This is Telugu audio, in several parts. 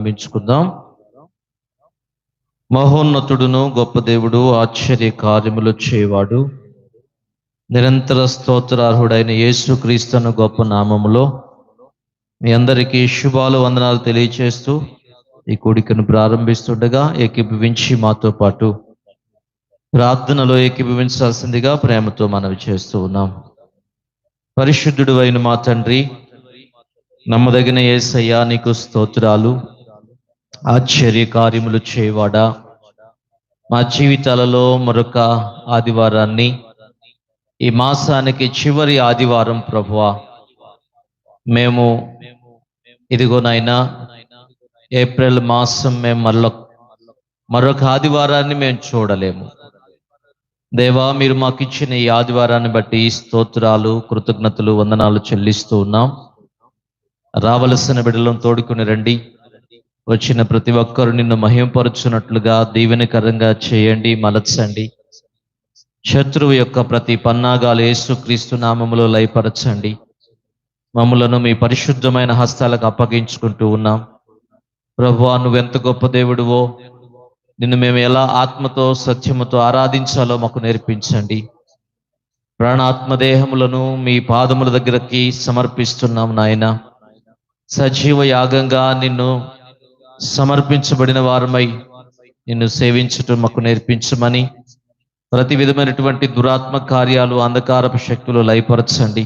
ప్రారంభించుకుందాం. మహోన్నతుడును గొప్ప దేవుడు, ఆశ్చర్య కార్యములు చేయవాడు, నిరంతర స్తోత్రార్హుడైన యేసు క్రీస్తును గొప్ప నామములో మీ అందరికీ శుభాలు వందనాలు తెలియచేస్తూ ఈ కూడికను ప్రారంభిస్తుండగా ఏకీభవించి మాతో పాటు ప్రార్థనలో ఏకీభవించాల్సిందిగా ప్రేమతో మనవి చేస్తూ ఉన్నాం. పరిశుద్ధుడు అయిన మా తండ్రి, నమ్మదగిన యేసయ్యా నీకు స్తోత్రాలు. ఆశ్చర్య కార్యములు చేయవాడా, మా జీవితాలలో మరొక ఆదివారాన్ని, ఈ మాసానికి చివరి ఆదివారం ప్రభువా, మేము ఇదిగోనైనా ఏప్రిల్ మాసం మేము మరొక ఆదివారాన్ని మేము చూడలేము. దేవా, మీరు మాకు ఇచ్చిన ఈ ఆదివారాన్ని బట్టి స్తోత్రాలు, కృతజ్ఞతలు, వందనాలు చెల్లిస్తూ ఉన్నాం. రావలసిన బిడ్డలను తోడుకుని రండి. వచ్చిన ప్రతి ఒక్కరు నిన్ను మహిమపరుచున్నట్లుగా దీవెనకరంగా చేయండి, మలచండి. శత్రువు యొక్క ప్రతి పన్నాగాలు యేసుక్రీస్తు నామములో లయపరచండి. మమ్ములను మీ పరిశుద్ధమైన హస్తాలకు అప్పగించుకుంటూ ఉన్నాం. ప్రభువా, నువ్వెంత గొప్ప దేవుడువో, నిన్ను మేము ఎలా ఆత్మతో సత్యముతో ఆరాధించాలో మాకు నేర్పించండి. ప్రాణాత్మదేహములను మీ పాదముల దగ్గరకి సమర్పిస్తున్నాం నాయన. సజీవ యాగంగా నిన్ను సమర్పించబడిన వారమై నిన్ను సేవించటం మాకు నేర్పించమని, ప్రతి విధమైనటువంటి దురాత్మ కార్యాలు, అంధకారపు శక్తులు లయపరచండి.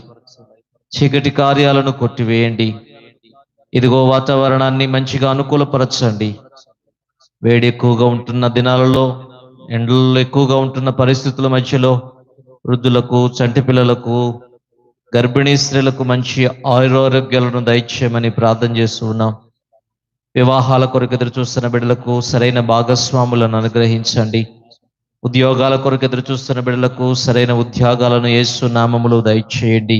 చీకటి కార్యాలను కొట్టివేయండి. ఇదిగో వాతావరణాన్ని మంచిగా అనుకూలపరచండి. వేడి ఎక్కువగా ఉంటున్న దినాలలో, ఎండలలో ఎక్కువగా ఉంటున్న పరిస్థితుల మధ్యలో వృద్ధులకు, చంటి పిల్లలకు, గర్భిణీ స్త్రీలకు మంచి ఆయురారోగ్యాలను దయచేయమని ప్రార్థన చేస్తూ ఉన్నాం. వివాహాల కొరకు ఎదురు చూస్తున్న బిడ్డలకు సరైన భాగస్వాములను అనుగ్రహించండి. ఉద్యోగాల కొరకు ఎదురు చూస్తున్న బిడ్డలకు సరైన ఉద్యోగాలను యేసు నామములో దయచేయండి.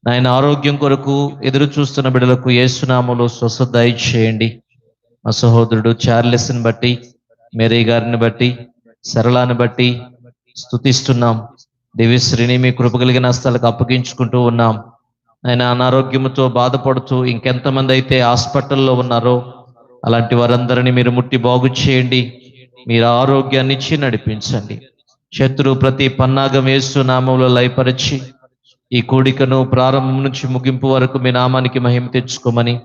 నాయన, ఆరోగ్యం కొరకు ఎదురు చూస్తున్న బిడ్డలకు యేసు నామములో స్వస్థత దయచేయండి. మా సహోదరుడు చార్లెస్ని బట్టి, మేరీ గారిని బట్టి, సరళాన్ని బట్టి స్తుతిస్తున్నాం. దివ్యశ్రీని మీ కృప కలిగిన హస్తాలకు అప్పగించుకుంటూ ఉన్నాం. ఆయన అనారోగ్యంతో బాధపడుతూ ఇంకెంతమంది అయితే హాస్పిటల్లో ఉన్నారో అలాంటి వారందరినీ మీరు ముట్టి బాగు చేయండి. మీరు ఆరోగ్యాన్ని ఇచ్చి నడిపించండి. శత్రువు ప్రతి పన్నాగం యేసు నామంలో లయపరిచి ఈ కూడికను ప్రారంభం నుంచి ముగింపు వరకు మీ నామానికి మహిమ తెచ్చుకోమని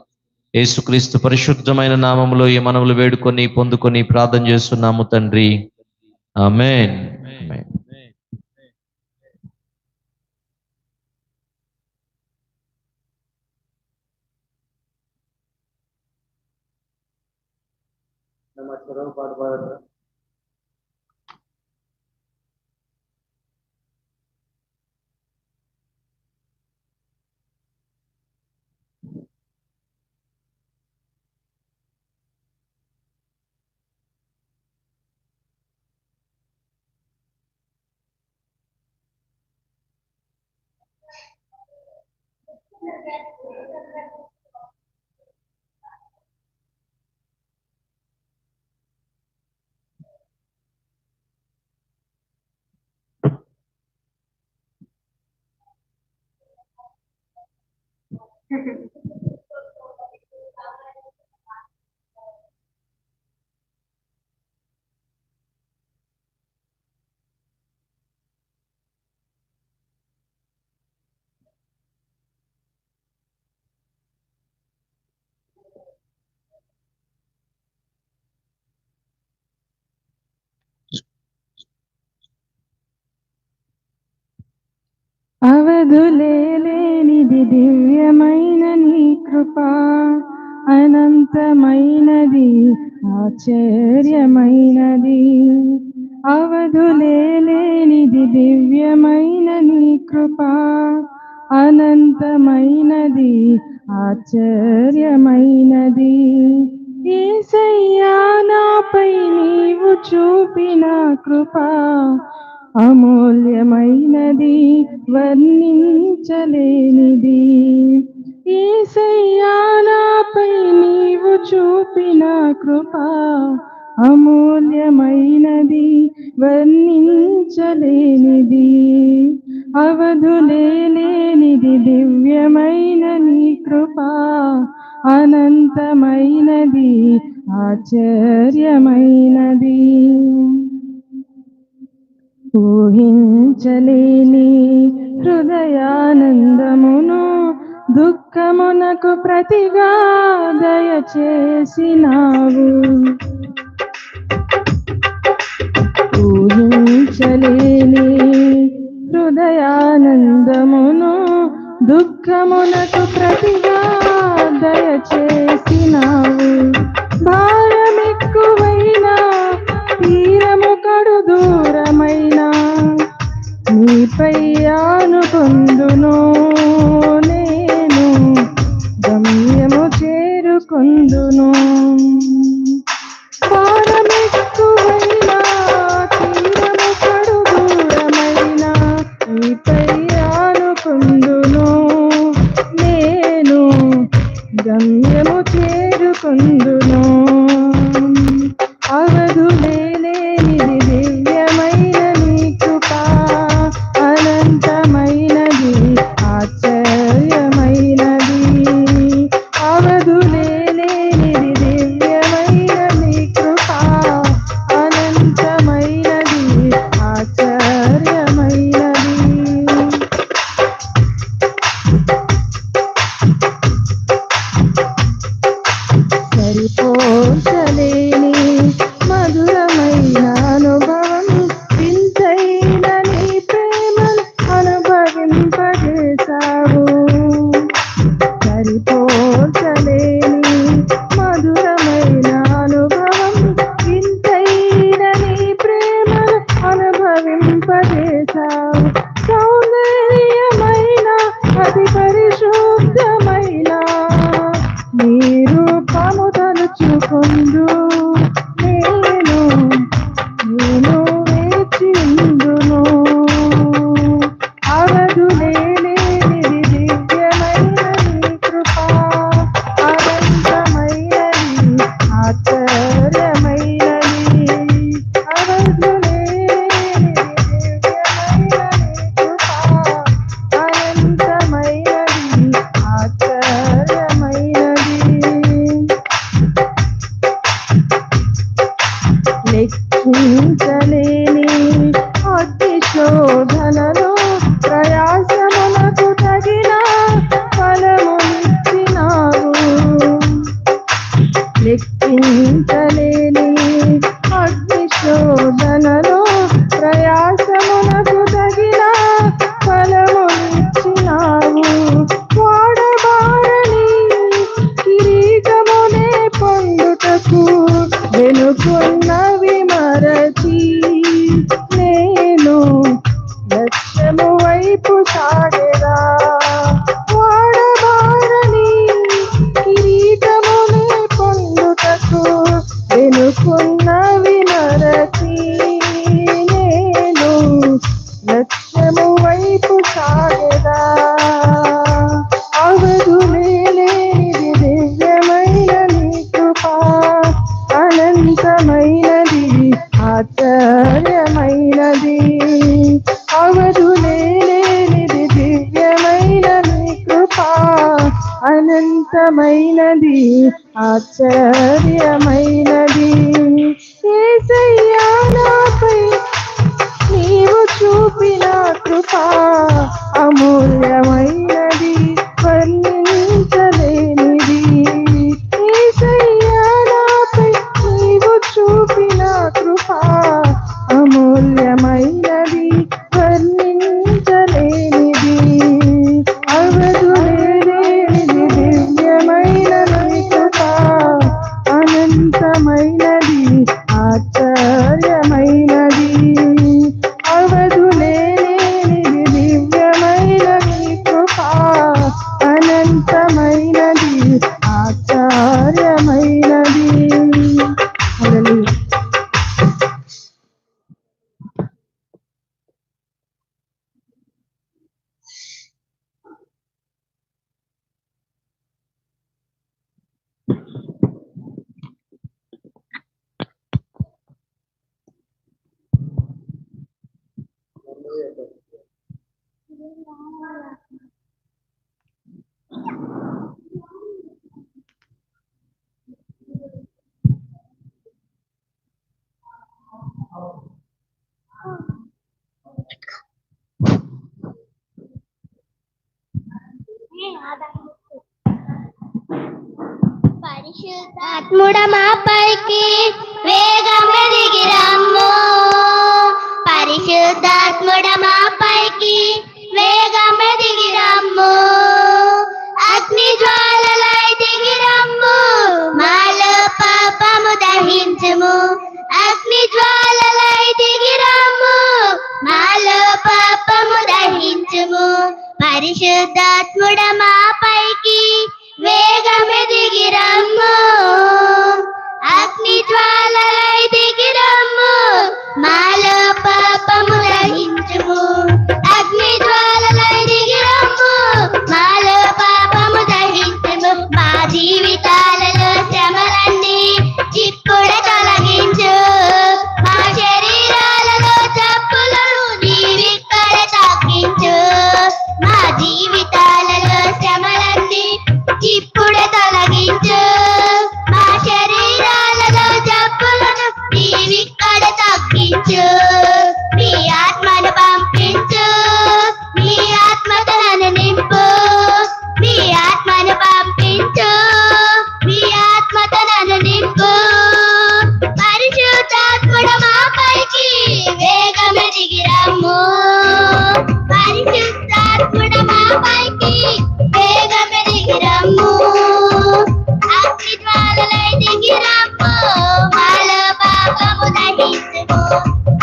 యేసుక్రీస్తు పరిశుద్ధమైన నామములో ఈ మనవులు వేడుకొని పొందుకొని ప్రార్థన చేస్తున్నాము తండ్రి, ఆమేన్. అవధులేనిది దివ్యమైన నీ కృప, అనంతమైనది, ఆశ్చర్యమైనది. అవధులేనిది దివ్యమైన నీ కృప, అనంతమైనది, ఆశ్చర్యమైనది. యేసయ్యా, నాపై నీవు చూపిన కృప అమూల్యమైనది, వర్ణించలేనిది. యేసయ్యా, నాపై నీవు చూపిన కృప అమూల్యమైనది, వర్ణించలేనిది. అవధులేనిది దివ్యమైన నీ కృప, అనంతమైనది ఆశ్చర్యమైనది. ఊహించలేని హృదయానందమును దుఃఖమునకు ప్రతిగా దయచేసినావు. ఊహించలేని హృదయానందమును దుఃఖమునకు ప్రతిగా దయచేసినావు. భారమెక్కువైన తీరము కడు దూరమైన నీపై ఆనుకొందును నేను గమ్యము చేరుకొందును. భారమెక్కువైన తీరము కడు దూరమైన నీపై ఆనుకొందును నేను గమ్యము చేరుకొందును. అవధులేనిది దివ్యమైన నీ కృప, అనంతమైనది ఆశ్చర్యమైనది. అవధులేనిది దివ్యమైన నీ కృప, అనంతమైనది ఆశ్చర్యమైనది. సరిపోల్చలేని మధురమైన అనుభవం, వింతైన నీ ప్రేమను అనుభవింపజేశావు. సరిపోల్చలేని మధురమైన అనుభవం, వింతైన నీ ప్రేమను అనుభవింపజేశావు. సౌందర్యమైన అతి పరిశుద్ధమైన నీ రూపము తలుచుకొందు నేను వేచిందును. అవధులేనిది దివ్యమైన నీ కృప, అనంతమైనది ఆశ్చర్యమైనది. అవధులేనిది దివ్యమైన నీ కృప, అనంతమైనది ఆశ్చర్యమైనది. లెక్కించలేని అగ్ని శోధనలో ప్రయాసమునకు తగిన ఫలమునిచ్చినావు. లెక్కించలేని అగ్ని శోధనలో ప్రయాసమునకు తగిన ఫలమునిచ్చినావు. వాడబారని కిరీటమునే పొందుటకు వెనుకున్నవి మరచి నేను లక్ష్యము వైపు సాగెదా. వాడబారని కిరీటమునే పొందుటకు వెనుకున్నవి మరచి నేను లక్ష్యము వైపు సాగెదా. అవధులేనిది దివ్యమైన నీ కృప, అనంతమైనది ఆశ్చర్యమైనది. అవధులేనిది దివ్యమైన నీ కృప, అనంతమైనది ఆశ్చర్యమైనది. యేసయ్యా నాపై నీవు చూపిన కృప అమూల్యమైనది, వర్ణించలేనిది. యేసయ్యా నాపై నీవు చూపిన కృప అమూల్యమైనది, వర్ణించలేనిది. అవధులేనిది దివ్యమైన నీ కృప, అనంతమైనది ఆశ్చర్యమైనది. అవధులేనిది దివ్యమైన నీ కృప, అనంత పరిశుద్ధాత్ముడ మాపైకి వేగమే దిగి రమ్ము. పరిశుద్ధాత్ముడ మాపైకి వేగమే దిగి రమ్ము. అగ్ని జ్వాలలై దిగి రమ్ము. మాలో పాపము దహించుము. అగ్ని జ్వాలలై దిగి రమ్ము. మాలో పాపము దహించుము. పరిశుద్ధాత్ముడ మాపైకి వేగమే దిగి రమ్ము. అగ్ని జ్వాలలై దిగి రమ్ము. మాలో పాపము దహించుము. అగ్ని జ్వాలలై దిగి రమ్ము. మాలో పాపము దహించుము. మా జీవితాలలో శ్రమలన్నీ ఇప్పుడే తొలగించు. మా శరీరాలలో జబ్బులను నీవిక్కడ తగ్గించు. మా జీవితాలలో శ్రమలన్నీ ఇప్పుడే తొలగించు. మా శరీరాలలో జబ్బులను నీవిక్కడ తగ్గించు. మీ ఆత్మను పంపించు. మీ ఆత్మతో నన్ను నింపు. మీ ఆత్మను పంపించు. మీ ఆత్మతో నన్ను నింపు. పరిశుద్ధాత్ముడ మాపైకి వేగమే దిగి రమ్ము. పరిశుద్ధాత్ముడ మాపైకి వేగమే దిగి రమ్ము. అగ్ని జ్వాలలై దిగి రమ్ము. మాలో పాపము దహించుము.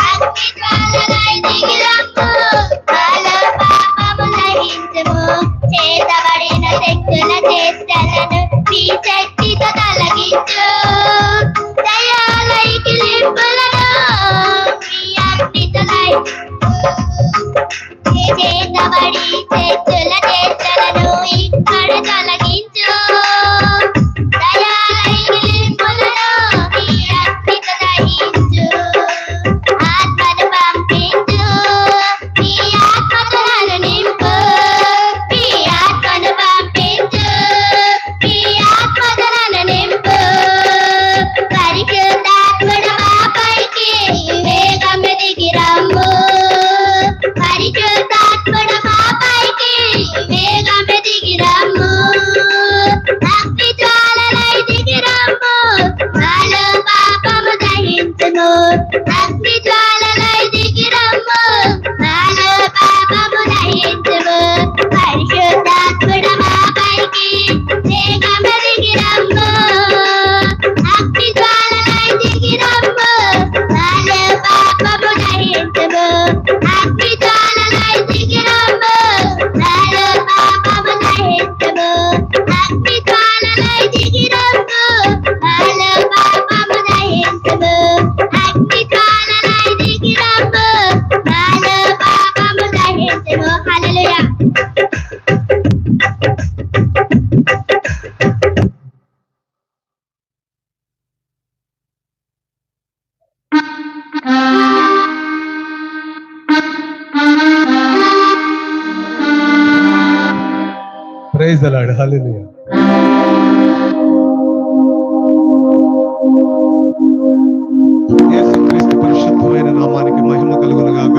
అగ్ని జ్వాలలై దిగి రమ్ము. మాలో పాపము దహించుము. చేతబడిన శక్తుల చేష్టలను మీ శక్తితో తొలగించు. దయాలైకి లింపులను మీ అగ్నితో చేతబడి శక్తుల చేష్టలను ఇక్కడ తొలగించు. దయాలైకి లింపులను మీ అగ్నితో దహించు. ఆత్మను పంపించు. మీ ఆత్మతో నన్ను నింపు. మీ ఆత్మను పంపించు. మీ ఆత్మతో నన్ను నింపు. పరిశుద్ధాత్ముడ మాపైకి వేగమే దిగి రమ్ము. పరిశుద్ధాత్ముడ మాపైకి వేగమే దిగి రమ్ము. అగ్ని జ్వాలలై దిగి రమ్ము. మాలో పాపము దహించుము. అగ్ని జ్వాలలై దిగి రమ్ము. మాలో పాపము దహించుము. పరిశుద్ధాత్ముడ మాపైకి వేగమే దిగి రమ్ము. అగ్ని జ్వాలలై దిగి రమ్ము. మాలో పాపము దహించుము. అగ్ని జ్వాలలై దిగి రమ్ము. మాలో పాపము దహించుము. అగ్ని జ్వాలలై దిగి రమ్ము. మాలో పాపము దహించుము. అగ్ని జ్వాలలై దిగి రమ్ము. మాలో పాపము దహించుము. Hallelujah. Praise the Lord. Hallelujah. యేసుక్రీస్తు పరిశుద్ధమైన నామానికి మహిమ కలుగును గాక.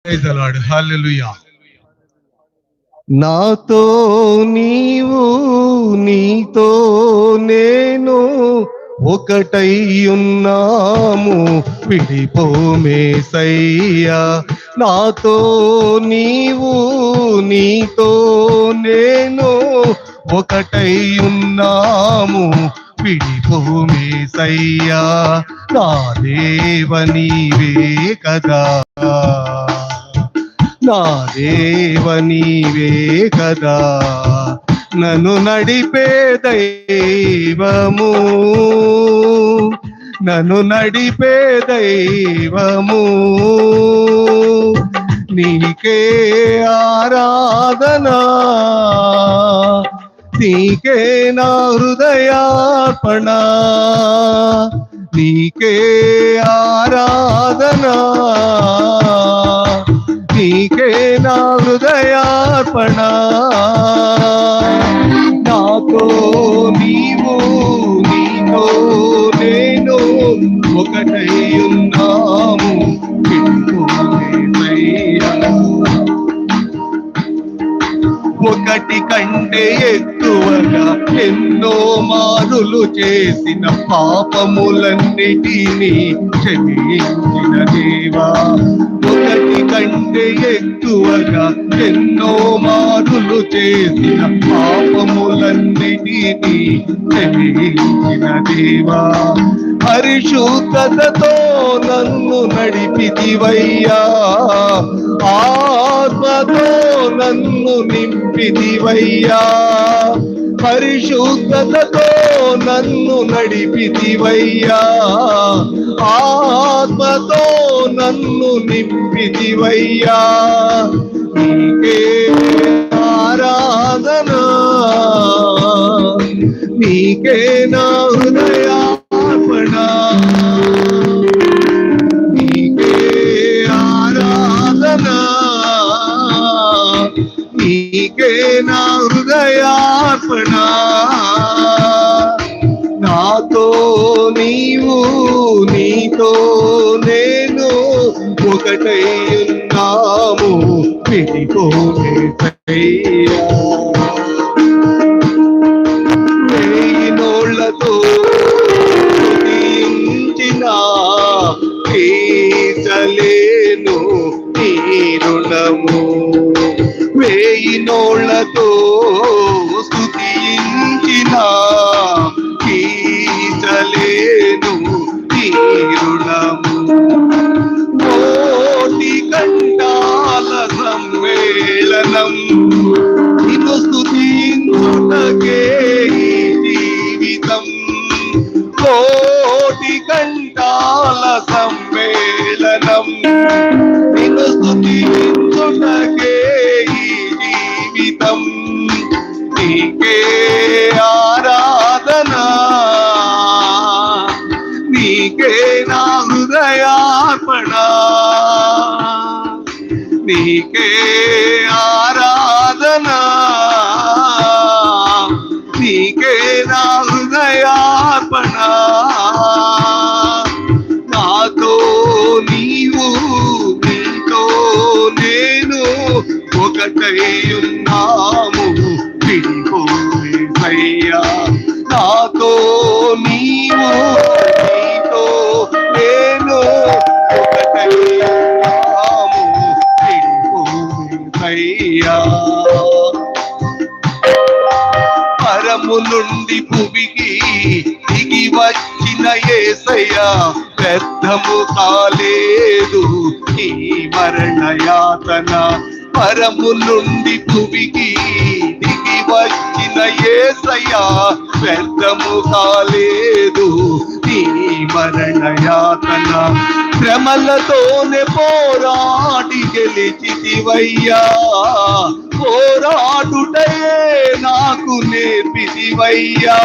Praise the Lord. హల్లెలూయా. నాతో నీవు నీతో నేను ఒకటై ఉన్నాము, విడిపోమేసయ్యా. నాతో నీవు నీతో నేను ఒకటై ఉన్నాము, విడిపోమేసయ్యా. నా దేవ నీవే కదా, నా దేవ నీవే కదా, నన్ను నడిపే దైవము, నన్ను నడిపే దైవము. నీకే ఆరాధన, నీకే నా హృదయార్పణ, నీకే ఆరాధన, నీకే నా హృదయార్పణ. నాతో నీవు నీతో నేను ఒకటై ఉన్నాము విడిపోలేదయ్యా. ఒకటి కంటే ఎక్కువగా ఎన్నో మారులు చేసిన పాపములన్నిటినీ క్షమించిన దేవా. ఒకటి కంటే ఎక్కువగా ఎన్నో మారులు చేసిన పాపములన్నిటినీ క్షమించిన దేవా. పరిశుద్ధతతో నన్ను నడిపితివయ్యా, ఆత్మతో నన్ను నింపితివయ్యా. పరిశుద్ధతతో నన్ను నడిపితివయ్యా, ఆత్మతో నన్ను నింపితివయ్యా. నీకే ఆరాధన, నీకే నా హృదయార్పణ. నీకే ఆరాధన, నీకే నా హృదయార్పణ. నాతో నీవు, నీతో నేను ఒకటై ఉన్నాము విడిపోలేదయ్యా. వేయినోళ్లతో స్తుతించిన తీర్చలేను నీ రుణము. వేయినోళ్లతో స్తుతించిన తీర్చలేను నీ రుణము. కోటి కంఠాల సమ్మేళనం నిన్ను స్తుతించుటకే ఈ జీవితం. కోటి కంఠాల సమ్మేళనం నిన్ను స్తుతించుటకే ఈ జీవితం. నీకే ఆరాధన, నీకే నా హృదయార్పణ. నీకే ఆరాధన, నీకే నా హృదయార్పణ. నాతో నీవు, నీతో నేను ఒకటై ఉన్నాము విడిపోలేదయ్యా. నాతో నీవు, నీతో నేను ఒకటై ఉన్నాము విడిపోలేదయ్యా. పరము నుండి భూమికి దిగి వచ్చిన యేసయ్యా, వ్యర్థము కాలేదు ఈ మరణయాతన. పరము నుండి భూమికి దిగి వచ్చిన యేసయ్యా, వ్యర్థము కాలేదు ఈ మరణయాతన. శ్రమలతోనే పోరాడి గెలిచితివయ్యా, పోరాడుటయే నాకు నేర్పితివయ్యా.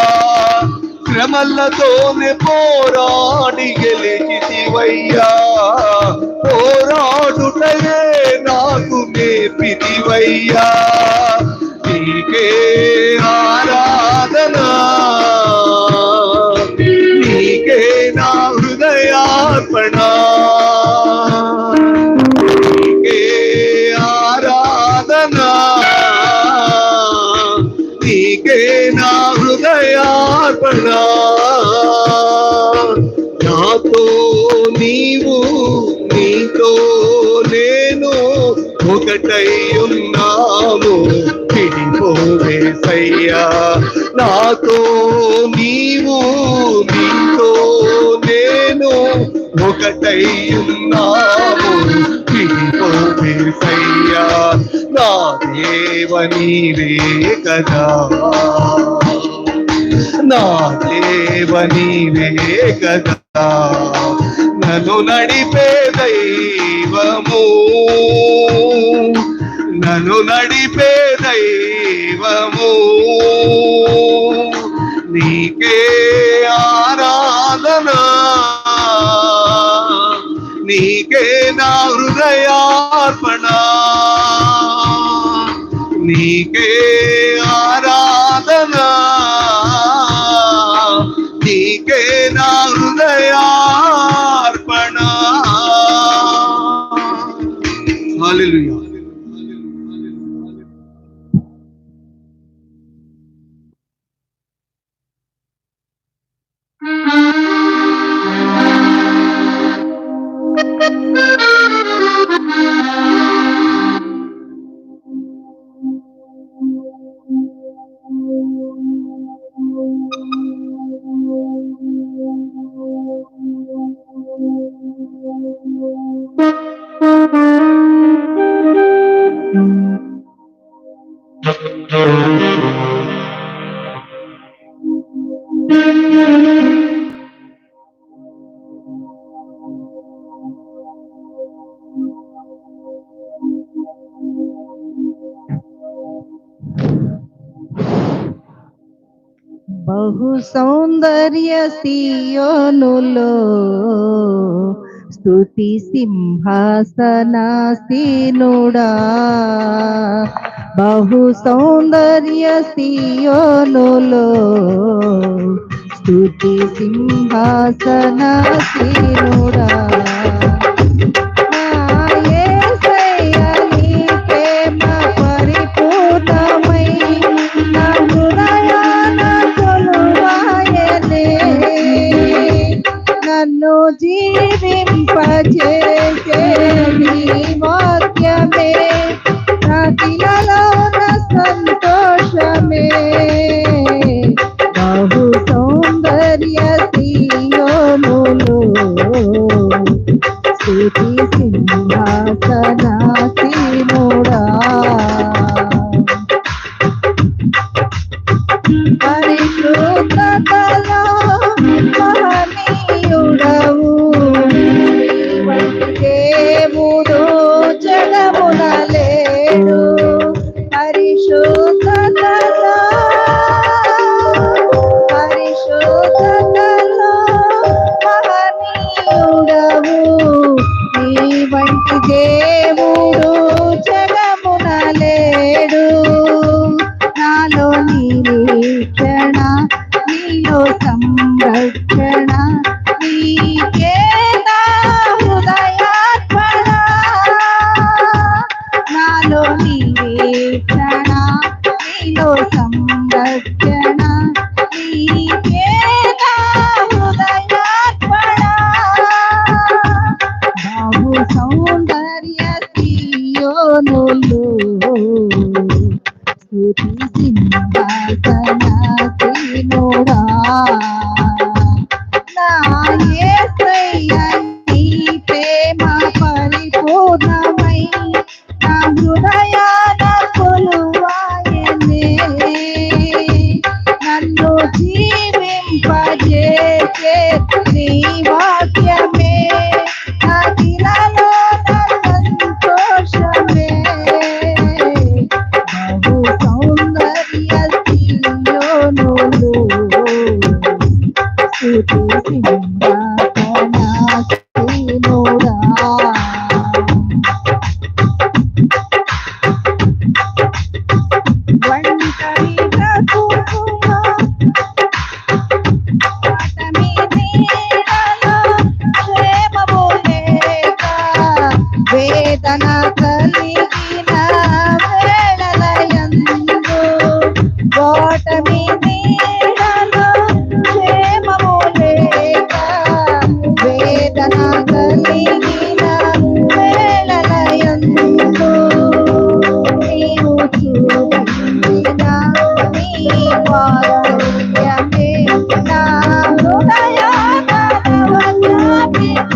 శ్రమలతోనే పోరాడి గెలిచితివయ్యా, పోరాడుటయే నాకు నేర్పితివయ్యా. నీకే ఆరాధన, నీకే నా హృదయార్పణ. నీకే ఆరాధన, నీకే నా హృదయార్పణ. నాతో నీవు, నీతో నేను ఒకటై ఉన్నాము విడిపోలేదయ్యా. నాతో నీవు, నీతో నేను ఒకటై ఉన్నాము విడిపోలేదయ్యా. నా దేవ నీవే కదా, నా దేవ నీవే కదా, నన్ను నడిపే దైవము, నన్ను నడిపే దైవము. నీకే ఆరాధన, నీకే నా హృదయార్పణ. నీకే ఆరాధన, నీకే నా హృదయార్పణ. బహు సౌందర్య సియోనులో స్తుతి సింహాసనాసీనుడా, బహు సౌందర్య సియోనులో స్తుతి సింహాసనాసీనుడా. నన్ను జీవింపజేసే నీ వాక్యమే నాకిలలో నా సంతోషమే. బహు సౌందర్య సియోనులో స్తుతి సింహాసనాసీనుడా, పరిశుద్ధతలో మహనీయుడవు, దేవుడు జగమున లేడు. పరిశుద్ధతలో మహనీయుడవు, నీ వంటి దేవుడు జగమున లేడు. నాలో నిరీక్షణ, నీలో సంరక్షణ, నీకే నా హృదయార్పణ. నాలో నిరీక్షణ, నీలో సంరక్షణ, నీకే నా హృదయార్పణ. బహు సౌందర్య సియోనులో స్తుతి సింహాసనాసీనుడా. నా యేసయ్య నీ ప్రేమ పరిపూర్ణమై నా హృదయాన కొలువాయనే. నన్ను జీవింపజేసే నీ వాక్యమే నాకిలలో నా సంతోషమే. బహు సౌందర్య సియోనులో స్తుతి సింహాసనాసీనుడా. ఒంటరి బ్రతుకులో ఓటమి నీడలో క్షేమము లేక వేదన కలిగిన వేళలయందు, ఓటమి నీడలో క్షేమము లేక వేదన కలిగిన వేళలయందు, నీవు చూపిన నీ వాత్సల్యమే నా హృదయాన నవజాపిత.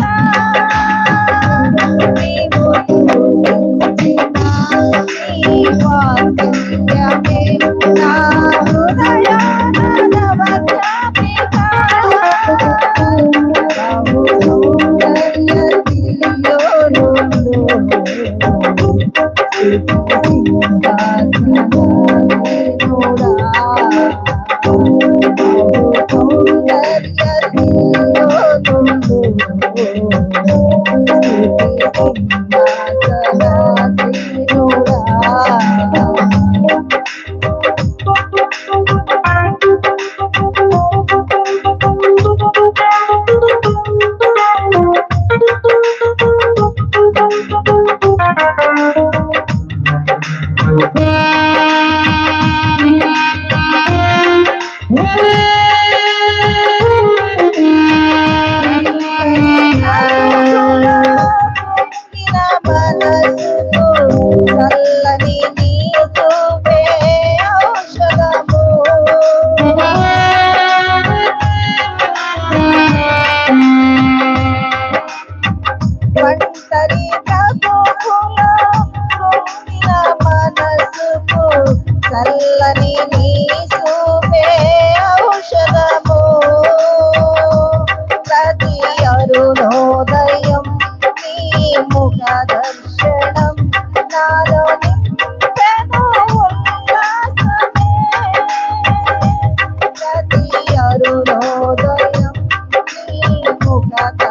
నీవు చూపిన నీ వాత్సల్యమే నా హృదయాన నవజాపిత. బహు సౌందర్య సియోనులో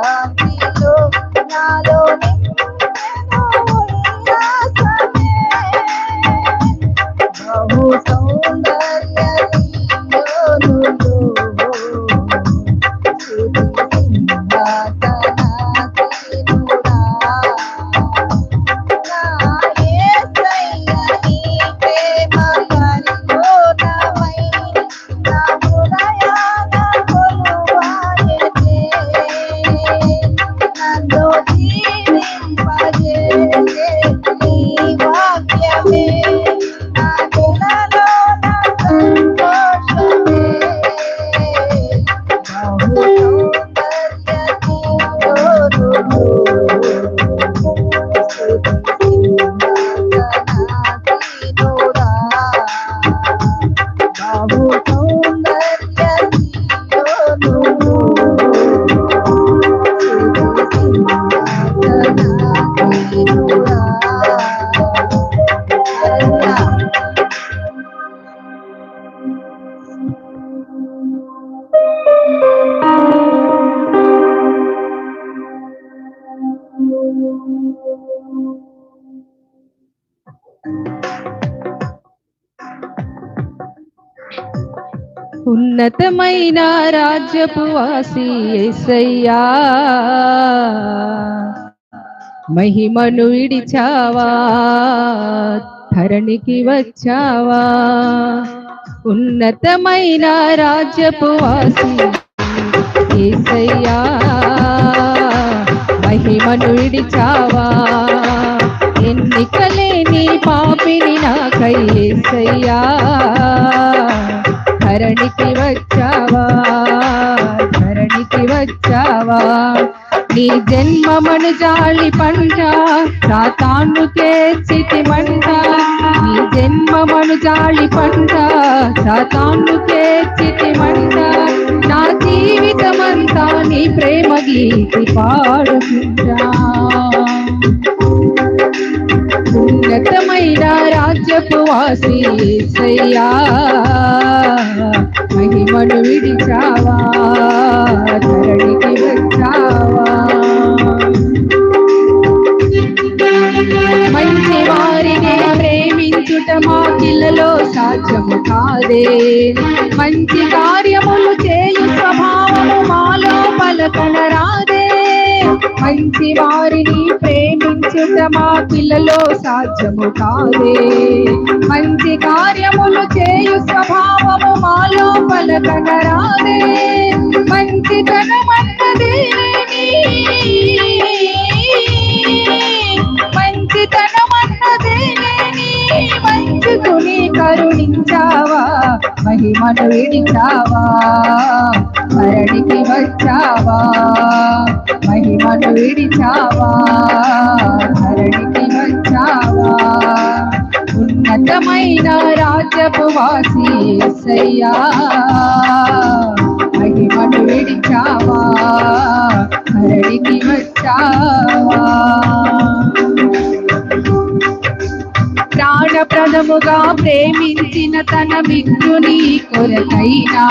శాంతిలో నాలో నిండెను ఉల్లాసమే. బహు సౌందర్య యోనులో స్తుతి సింహాసనాసీనుడా. నా యేసయ్య నీ ప్రేమ పరిపూర్ణమై నా హృదయాన కొలువాయెనే. నన్ను జీవింపజేసే నీ వాక్యమే నా దినలో నా సంతోషమే. బహు సౌందర్య యోనులో స్తుతి సింహాసనాసీనుడా. బహు సౌందర్య యోనులో స్తుతి సింహాసనాసీనుడా. హల్లెలూయా. ఉన్నతమైన రాజ్యపు వాసి యేసయ్యా, మహిమను విడిచావా, ధరణికి వచ్చావా. ఉన్నతమైన రాజ్యపు వాసి యేసయ్యా, మహిమను విడిచావా. ఎన్నికలేని పాపిని నాకై యేసయ్యా, ధరణికి వచ్చావా, ధరణికి వచ్చావా. నీ జన్మమను జాలి పంట సాతాను చేర్చితి మంట. నీ జన్మమను జాలి పంట సాతాను చేర్చితి మంట. నా జీవితమంతా నీ ప్రేమ గీతి పాడుకుంటా. ఉన్నతమైన రాజ్యపు వాసి యేసయ్యా, మహిమను విడిచావా, ధరణికి వచ్చావా. మంచి వారిని ప్రేమించుట మాకిలలో సాధ్యము కాదే. మంచి కార్యములు చేయు స్వభావము మాలో పలకనరాదే. మంచి వారిని ప్రేమించుట మా పిల్లలో సాధ్యము కాదే. మంచి కార్యములు చేయు స్వభావము మాలో పలకనరాదే. మంచితనమన్నది మంచితనమన్నదే మంచుకుని కరుణించావా, మహిమను విడిచావా, మరణికి వచ్చావా, మహిమను విడిచావా, ధరణికి వచ్చావా. ఉన్నతమైన రాజ్యపు వాసి యేసయ్యా, మహిమను విడిచావా, ధరణికి వచ్చావా. ప్రాణప్రదముగా ప్రేమించిన తన మిత్రుని కొరకైనా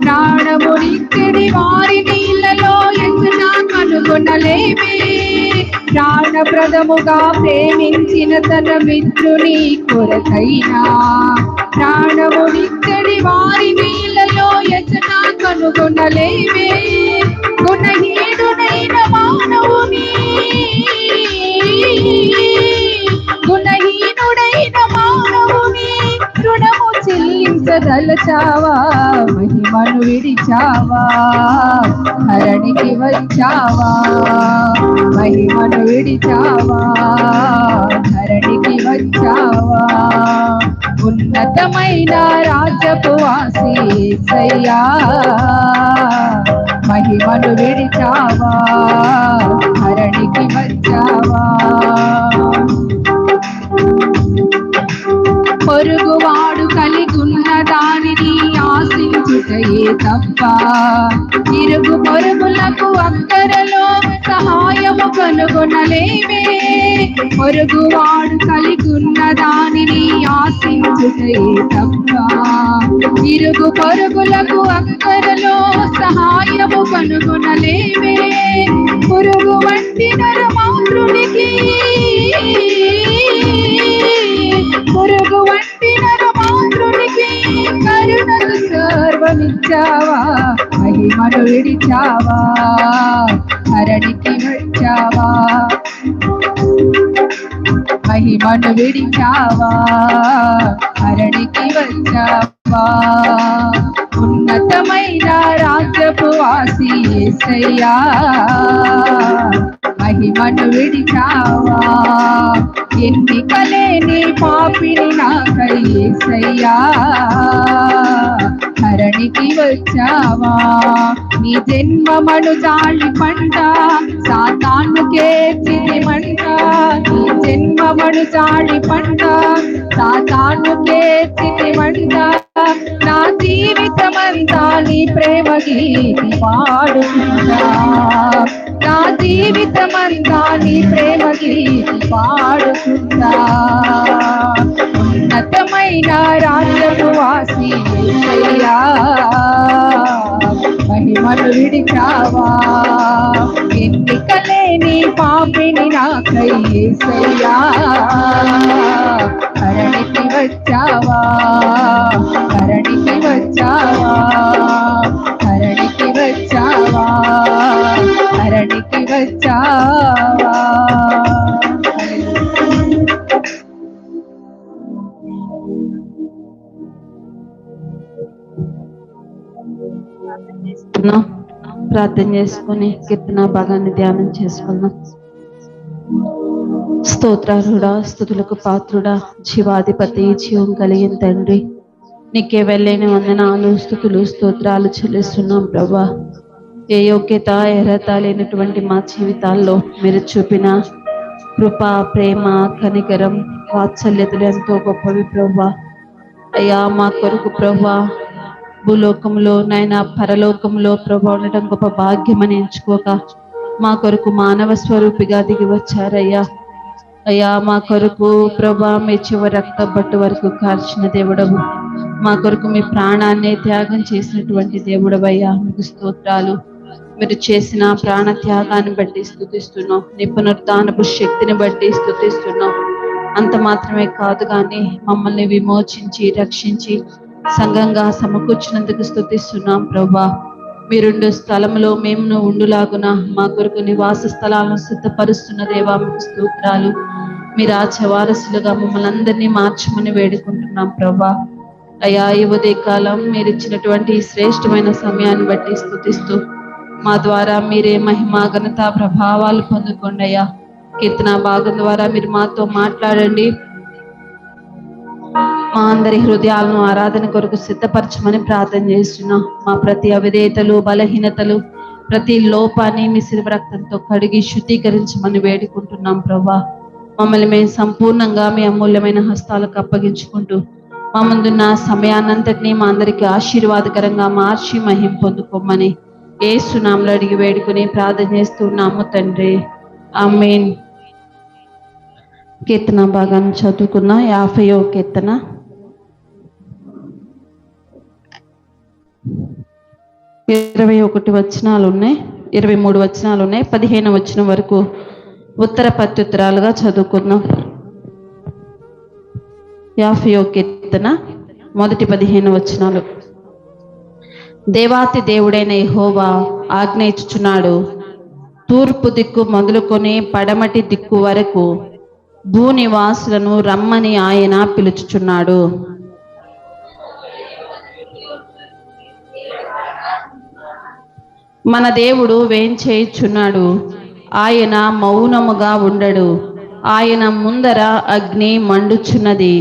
ప్రాణమునిచ్చడి వారి నీళ్ళలో ఎత్తున కనుగొనలేమే. ప్రాణప్రదముగా ప్రేమించిన తన మిత్రుని కొరకైనా ప్రాణమునిచ్చడి వారి నీళ్ళలో ఎత్తున కనుగొనలేమే. గుణహీనుడైన మానవుని గుణహీనుడైన మానవుని రుణము చెల్లించదలచావా, మహిమను విడిచావా, ధరణికి వచ్చావా, మహిమను విడిచావా, ధరణికి వచ్చావా. ఉన్నతమైన రాజ్యపు వాసి యేసయ్యా, మహిమను విడిచావా, ధరణికి వచ్చావా. పొరుగువాడు కలిగున్న దానిని ఆశించుటయే తప్ప ఇరుగు పొరుగులకు అక్కరలో సహాయము కనుగొనలేమే. పొరుగువాడు కలిగున్న దానిని ఆశించుటయే తప్ప ఇరుగు పొరుగులకు అక్కరలో సహాయము కనుగొనలేమే. పురుగు వంటి నరమాతృనికి కరుణకు సర్వమిచ్చావా, మహిమను విడిచావా, హరణికి వచ్చావా, మహిమను విడిచావా, హరణికి వచ్చావా. ఉన్నతమైన రాజ్యపు వాసి యేసయ్యా, మహిమను విడిచావా. ఎన్నికలేని పాపిని నాకై యేసయ్యా, హరణికి వచ్చావా. నీ జన్మమను జాలి పంట సాతానుకే చితిమంట. నీ జన్మమను జాలి పంట సాతానుకే చితిమంట. నా జీవితమంతా నీ ప్రేమ గీతి పాడుకుంటా. నా జీవితమంతా నీ ప్రేమ గీతి పాడుకుంటా. ఉన్నతమైన రాజ్యపు వాసి యేసయ్యా, మహిమను విడిచావా. ఎన్నికలేని పాపిని నాకై యేసయ్యా, హరణికి వచ్చావా, హరణికి వచ్చావా, హరణికి వచ్చావా, హరణికి వచ్చావా. ప్రార్థన చేసుకుని కీర్తన భాగాన్ని ధ్యానం చేసుకుందాం. స్తోత్రారుడా, స్తుతులకు పాత్రుడా, జీవాధిపతి, జీవం కలిగిన తండ్రి, నీకే వెళ్ళలేని వందనాలు, స్తుతులు, స్తోత్రాలు చెల్లిస్తున్నాం ప్రభా. ఏ యోగ్యత అర్హత లేనటువంటి మా జీవితాల్లో మీరు చూపిన కృప, ప్రేమ, కనికరం, వాత్సల్యతలు ఎంతో గొప్పవి ప్రభా. అయ్యా, మా కొరకు ప్రభా భూలోకంలో నాయన పరలోకంలో ప్రభా ఉండటం గొప్ప భాగ్యమని ఎంచుకోక మా కొరకు మానవ స్వరూపిగా దిగి వచ్చారయ్యా. అయ్యా, మా కొరకు ప్రభా మీ చివరి రక్త బట్టు వరకు కార్చిన దేవుడవు, మా కొరకు మీ ప్రాణాన్ని త్యాగం చేసినటువంటి దేవుడవయ్యా, మీకు స్తోత్రాలు. మీరు చేసిన ప్రాణ త్యాగాన్ని బట్టి స్తుతిస్తున్నాం, నీ పునరుద్ధానపు శక్తిని బట్టి స్తుతిస్తున్నాం. అంత మాత్రమే కాదు కానీ మమ్మల్ని విమోచించి రక్షించి సంఘంగా సమకూర్చినందుకు స్తుతిస్తున్నాం ప్రభా. మీరుండు స్థలంలో మేము ఉండులాగున మా కొరకు నివాస స్థలాలను సిద్ధపరుస్తున్న దేవా, మీకు స్తోత్రాలు. మీ రాజ్య వారసులుగా మమ్మల్ని అందరినీ మార్చమని వేడుకుంటున్నాం ప్రభా. అయ్యా, ఈ ఉదయకాలం మీరు ఇచ్చినటువంటి శ్రేష్టమైన సమయాన్ని బట్టి స్తుతిస్తూ మా ద్వారా మీరే మహిమ, ఘనత, ప్రభావాలు పొందుకోండి అయ్యా. కీర్తన భాగం ద్వారా మీరు మాతో మాట్లాడండి. మా అందరి హృదయాలను ఆరాధన కొరకు సిద్ధపరచమని ప్రార్థన చేస్తున్నాం. మా ప్రతి అవిధేయతలు, బలహీనతలు, ప్రతి లోపాన్ని మీ శిలువ రక్తంతో కడిగి శుద్ధీకరించమని వేడుకుంటున్నాం ప్రభా. మమ్మల్ని మేము సంపూర్ణంగా మీ అమూల్యమైన హస్తాలకు అప్పగించుకుంటూ మా ముందున్న సమయాన్నంతటినీ మా అందరికీ ఆశీర్వాదకరంగా మార్చి మహిమ పొందుకోమని యేసు నామములో అడిగి వేడుకుని ప్రార్థన చేస్తున్నాము తండ్రి, ఆమేన్. కీర్తన భాగాన్ని చదువుకున్న 50వ కీర్తన. ఇరవై 21 వచనాలు ఉన్నాయి, 23 వచనాలు ఉన్నాయి. 15వ వచనం వరకు ఉత్తర ప్రత్యుత్తరాలుగా చదువుకుందాం. 50వ కీర్తన మొదటి 15 వచనాలు. దేవాతి దేవుడైన యెహోవా ఆజ్ఞ ఇచ్చుచున్నాడు. తూర్పు దిక్కు మొదలుకొని పడమటి దిక్కు వరకు భూనివాసులను రమ్మని ఆయన పిలుచుచున్నాడు. మన దేవుడు వేంచేయుచున్నాడు, ఆయన మౌనముగా ఉండడు. ఆయన ముందర అగ్ని మండుచున్నది,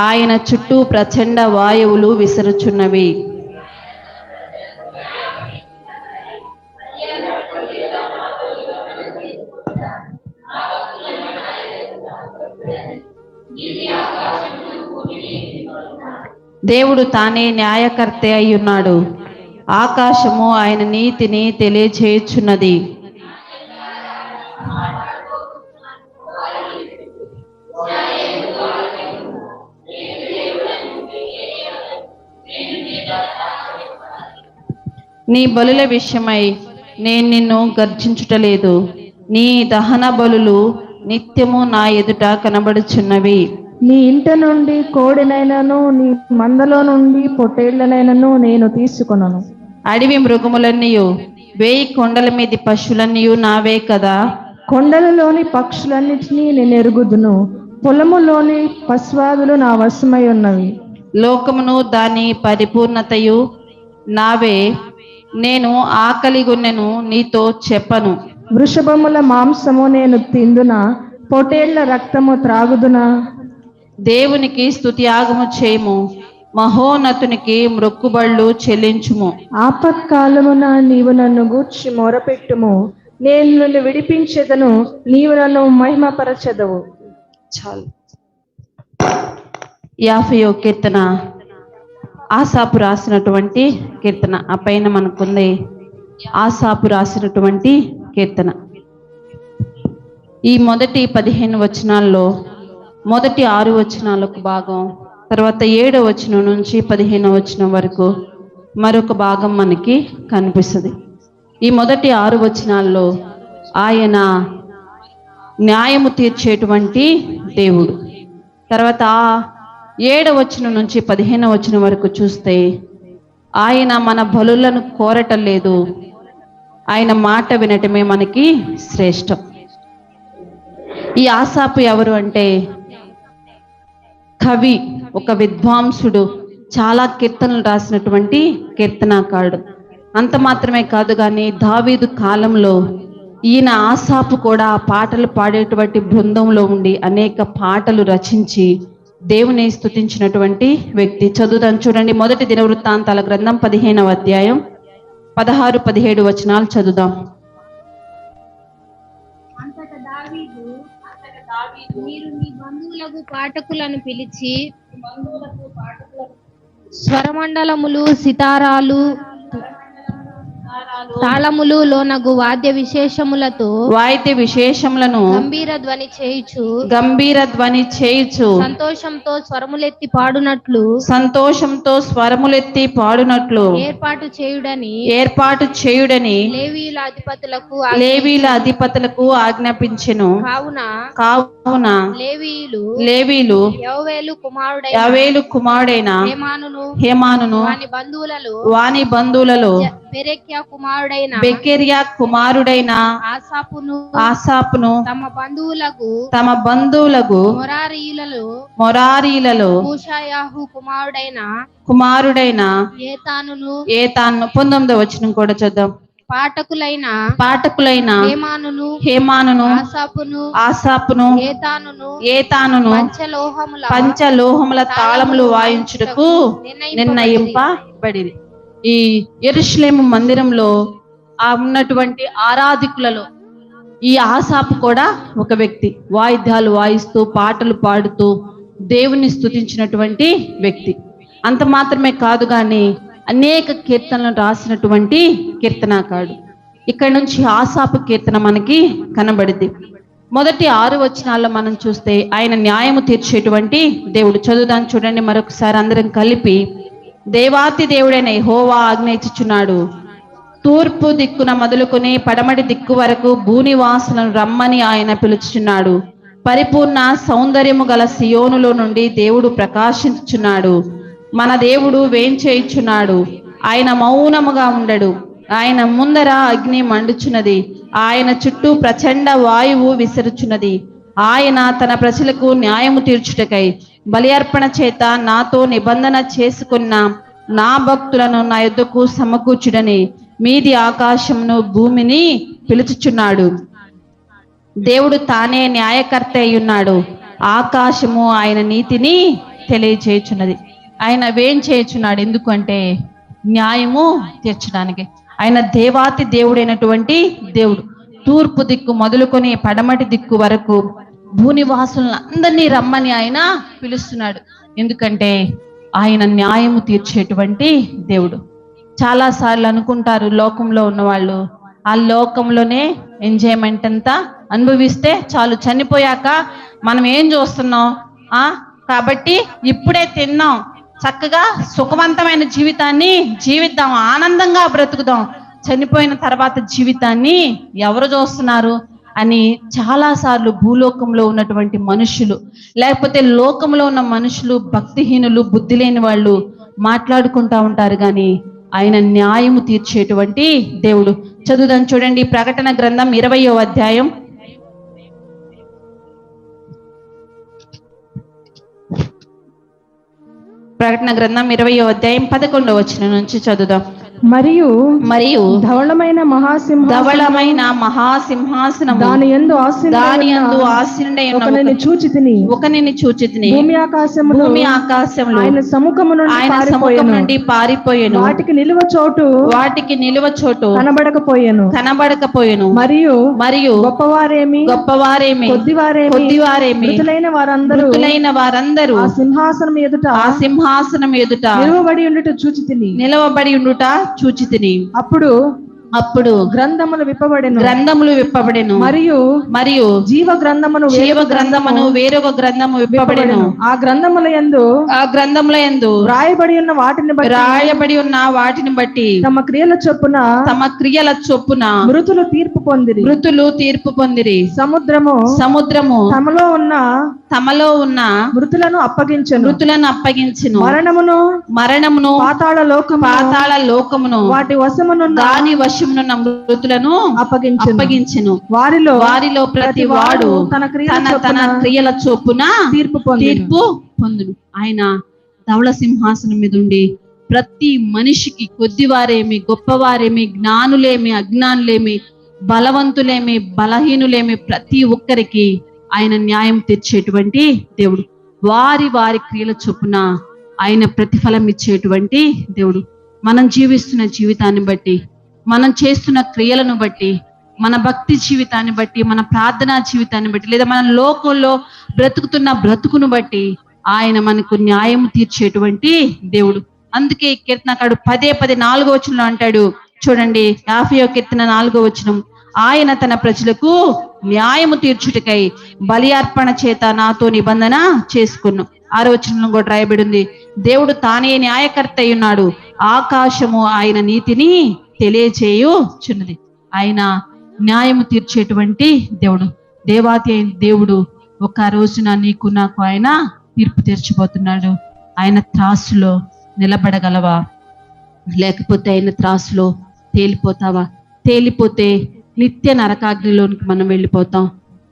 ఆయన చుట్టూ ప్రచండ వాయువులు విసరుచున్నవి. దేవుడు తానే న్యాయకర్త అయ్యున్నాడు. ఆకాశము ఆయన నీతిని తెలియచేయుచున్నది. నీ బలుల విషయమై నేను నిన్ను గర్జించుటలేదు. నీ దహన బలులు నిత్యము నా ఎదుట కనబడుచున్నవి. నీ ఇంట నుండి కోడినైనను నీ మందలో నుండి పొట్టేళ్లనైనను నేను తీసుకొనను. అడవి మృగములన్నీయు 1000 కొండల మీది పశువులన్నీయు నావే కదా. కొండలలోని పక్షులన్నిటినీ నేను ఎరుగుదును. పొలములోని పశువాదులు నా వశమై ఉన్నవి. లోకమును దాని పరిపూర్ణతయు నావే. నేను ఆకలిగొన్నెను నీతో చెప్పను. వృషభముల మాంసము నేను తిందునా, పొటేళ్ల రక్తము త్రాగుదునా? దేవునికి స్తుతియాగము చేయము, మహోన్నతునికి మ్రొక్కుబళ్ళు చెల్లించుము. ఆపత్కాలమున నీవు నన్ను గూర్చి మొరపెట్టుము, నేను నిన్ను విడిపించెదను, నీవు నన్ను మహిమపరచెదవు. చాలు. 50వ కీర్తన ఆసాపు రాసినటువంటి కీర్తన. ఆ పైన మనకుంది ఆసాపు రాసినటువంటి కీర్తన. ఈ మొదటి 15 వచనాల్లో మొదటి 6 వచనాలకు భాగం, తర్వాత 7వ వచనం నుంచి 15వ వచనం వరకు మరొక భాగం మనకి కనిపిస్తుంది. ఈ మొదటి 6 వచనాల్లో ఆయన న్యాయము తీర్చేటువంటి దేవుడు. తర్వాత 7వ వచనం నుంచి 15వ వచనం వరకు చూస్తే ఆయన మన బలులను కోరటం లేదు, ఆయన మాట వినటమే మనకి శ్రేష్టం. ఈ ఆసాపు ఎవరు అంటే కవి, ఒక విద్వాంసుడు, చాలా కీర్తనలు రాసినటువంటి కీర్తనాకారుడు. అంత మాత్రమే కాదు కానీ దావీదు కాలంలో ఈయన ఆసాపు కూడా పాటలు పాడేటువంటి బృందంలో ఉండి అనేక పాటలు రచించి దేవుని స్తుతించినటువంటి వ్యక్తి. చదువుదాం చూడండి. మొదటి దినవృత్తాంతాల గ్రంథం 15వ అధ్యాయం 16-17 వచనాలు చదువుదాం. అంతట దావీదు మీరు మీ బంధువులకు పాఠకులను పిలిచి స్వరమండలములు, సితారాలు, తాళములు లోనగు వాద్య విశేషములను గంభీర ధ్వని చేయుచు సంతోషంతో స్వరములెత్తి పాడునట్లు ఏర్పాటు చేయుడని లేవీల అధిపతులకు ఆజ్ఞాపించెను. కావున లేవీలు యవేలు కుమారుడైన హేమానును వాని బంధువులలో బెకెరియా కుమారుడైన ఆసాపును తమ బంధువులకు మొరారీలలో కుమారుడైన ఏతాను 19వ వచనం కూడా చూద్దాం. పాఠకులైన హేమానును ఆసాపును ఏతానును పంచలోహముల తాళములు వాయించుటకు నిర్ణయింపబడింది. ఈ యెరూషలేము మందిరంలో ఉన్నటువంటి ఆరాధికులలో ఈ ఆసాపు కూడా ఒక వ్యక్తి. వాయిద్యాలు వాయిస్తూ పాటలు పాడుతూ దేవుని స్తుతించినటువంటి వ్యక్తి. అంత మాత్రమే కాదు కానీ అనేక కీర్తనలు రాసినటువంటి కీర్తనాకారుడు. ఇక్కడ నుంచి ఆసాపు కీర్తన మనకి కనబడింది. మొదటి 6 వచనాల్లో మనం చూస్తే ఆయన న్యాయము తీర్చేటువంటి దేవుడు. చదువుదాం చూడండి మరొకసారి అందరం కలిపి. దేవాతి దేవుడైన యెహోవా ఆజ్ఞ ఇచ్చుచున్నాడు, తూర్పు దిక్కున మొదలుకొని పడమటి దిక్కు వరకు భూనివాసులను రమ్మని ఆయన పిలుచుచున్నాడు. పరిపూర్ణ సౌందర్యము గల సియోనులో నుండి దేవుడు ప్రకాశించుచున్నాడు. మన దేవుడు వేంచేయుచున్నాడు, ఆయన మౌనముగా ఉండడు. ఆయన ముందర అగ్ని మండుచున్నది, ఆయన చుట్టూ ప్రచండ వాయువు విసరుచున్నది. ఆయన తన ప్రజలకు న్యాయము తీర్చుటకై బలి అర్పణ చేత నాతో నిబంధన చేసుకున్న నా భక్తులను నా యొద్దకు సమకూర్చుడని మీది ఆకాశమును భూమిని పిలుచుచున్నాడు. దేవుడు తానే న్యాయకర్త అయ్యున్నాడు. ఆకాశము ఆయన నీతిని తెలియచేయుచున్నది. ఆయన వేం చేయుచున్నాడు, ఎందుకంటే న్యాయము తీర్చడానికి. ఆయన దేవాతి దేవుడైనటువంటి దేవుడు. తూర్పు దిక్కు మొదలుకొని పడమటి దిక్కు వరకు భూనివాసులను అందరినీ రమ్మని ఆయన పిలుస్తున్నాడు. ఎందుకంటే ఆయన న్యాయము తీర్చేటువంటి దేవుడు. చాలా సార్లు అనుకుంటారు లోకంలో ఉన్నవాళ్ళు, ఆ లోకంలోనే ఎంజాయ్మెంట్ అంతా అనుభవిస్తే చాలు, చనిపోయాక మనం ఏం చూస్తున్నాం కాబట్టి ఇప్పుడే తిన్నాం, చక్కగా సుఖవంతమైన జీవితాన్ని జీవిద్దాం, ఆనందంగా బ్రతుకుదాం. చనిపోయిన తర్వాత జీవితాన్ని ఎవరు చూస్తున్నారు అని చాలా సార్లు భూలోకంలో ఉన్నటువంటి మనుషులు, లేకపోతే లోకంలో ఉన్న మనుషులు, భక్తిహీనులు, బుద్ధి లేని వాళ్ళు మాట్లాడుకుంటా ఉంటారు. కానీ ఆయన న్యాయము తీర్చేటువంటి దేవుడు. చదువుదాం చూడండి, ప్రకటన గ్రంథం 20వ అధ్యాయం. ప్రకటన గ్రంథం 20వ అధ్యాయం 11వ వచనం నుంచి చదువుదాం. మరియు మరియు ధవళమైన మహాసింహాసనం దాని యందు ఆసీనుడై ఉన్న ఒకనిని చూచి తిని భూమి ఆకాశములు ఆయన సముఖము నుండి పారిపోయెను. వాటికి నిలువ చోటు కనబడకపోయెను. మరియు గొప్పవారేమి కొద్దివారేమి మృతులైన వారందరూ ఆ సింహాసనం ఎదుట నిలవబడి ఉండుట చూచి తిని. అప్పుడు గ్రంథములు విప్పబడెను. మరియు జీవ గ్రంథమును వేరొక గ్రంథము విప్పబడెను. ఆ గ్రంథముల యందు రాయబడి ఉన్న వాటిని బట్టి తమ క్రియల చొప్పున మృతులు తీర్పు పొందిరి. సముద్రము తమలో ఉన్న మృతులను అప్పగించెను. మరణమును పాతాళ లోకమును వాటి దాని వశమునున్న మృతులను అప్పగించెను. వారిలో ప్రతి వాడు తన క్రియల చొప్పున తీర్పు పొందును. ఆయన ధవళ సింహాసనం మీద ఉండి ప్రతి మనిషికి, కొద్దివారేమి గొప్పవారేమి, జ్ఞానులేమి అజ్ఞానులేమి, బలవంతులేమి బలహీనులేమి, ప్రతి ఒక్కరికి ఆయన న్యాయం తీర్చేటువంటి దేవుడు. వారి క్రియల చొప్పున ఆయన ప్రతిఫలం ఇచ్చేటువంటి దేవుడు. మనం జీవిస్తున్న జీవితాన్ని బట్టి, మనం చేస్తున్న క్రియలను బట్టి, మన భక్తి జీవితాన్ని బట్టి, మన ప్రార్థనా జీవితాన్ని బట్టి, లేదా మన లోకంలో బ్రతుకుతున్న బ్రతుకును బట్టి ఆయన మనకు న్యాయం తీర్చేటువంటి దేవుడు. అందుకే కీర్తనకారుడు 4వ వచనంలో అంటాడు చూడండి, 50వ కీర్తన 4వ వచనం, ఆయన తన ప్రజలకు న్యాయము తీర్చుటకై బలి అర్పణ చేత నాతో నిబంధన చేసుకున్నాం. 6వ వచనంలో కూడా రాయబడి ఉంది, దేవుడు తానే న్యాయకర్త అయి ఉన్నాడు, ఆకాశము ఆయన నీతిని తెలియచేయుచున్నది. ఆయన న్యాయము తీర్చేటువంటి దేవుడు, దేవాతి అయిన దేవుడు. ఒక రోజున నీకు నాకు ఆయన తీర్పు తీర్చిపోతున్నాడు. ఆయన త్రాసులో నిలబడగలవా? లేకపోతే ఆయన త్రాసులో తేలిపోతావా? తేలిపోతే నిత్య నరకాగ్నిలోనికి మనం వెళ్ళిపోతాం.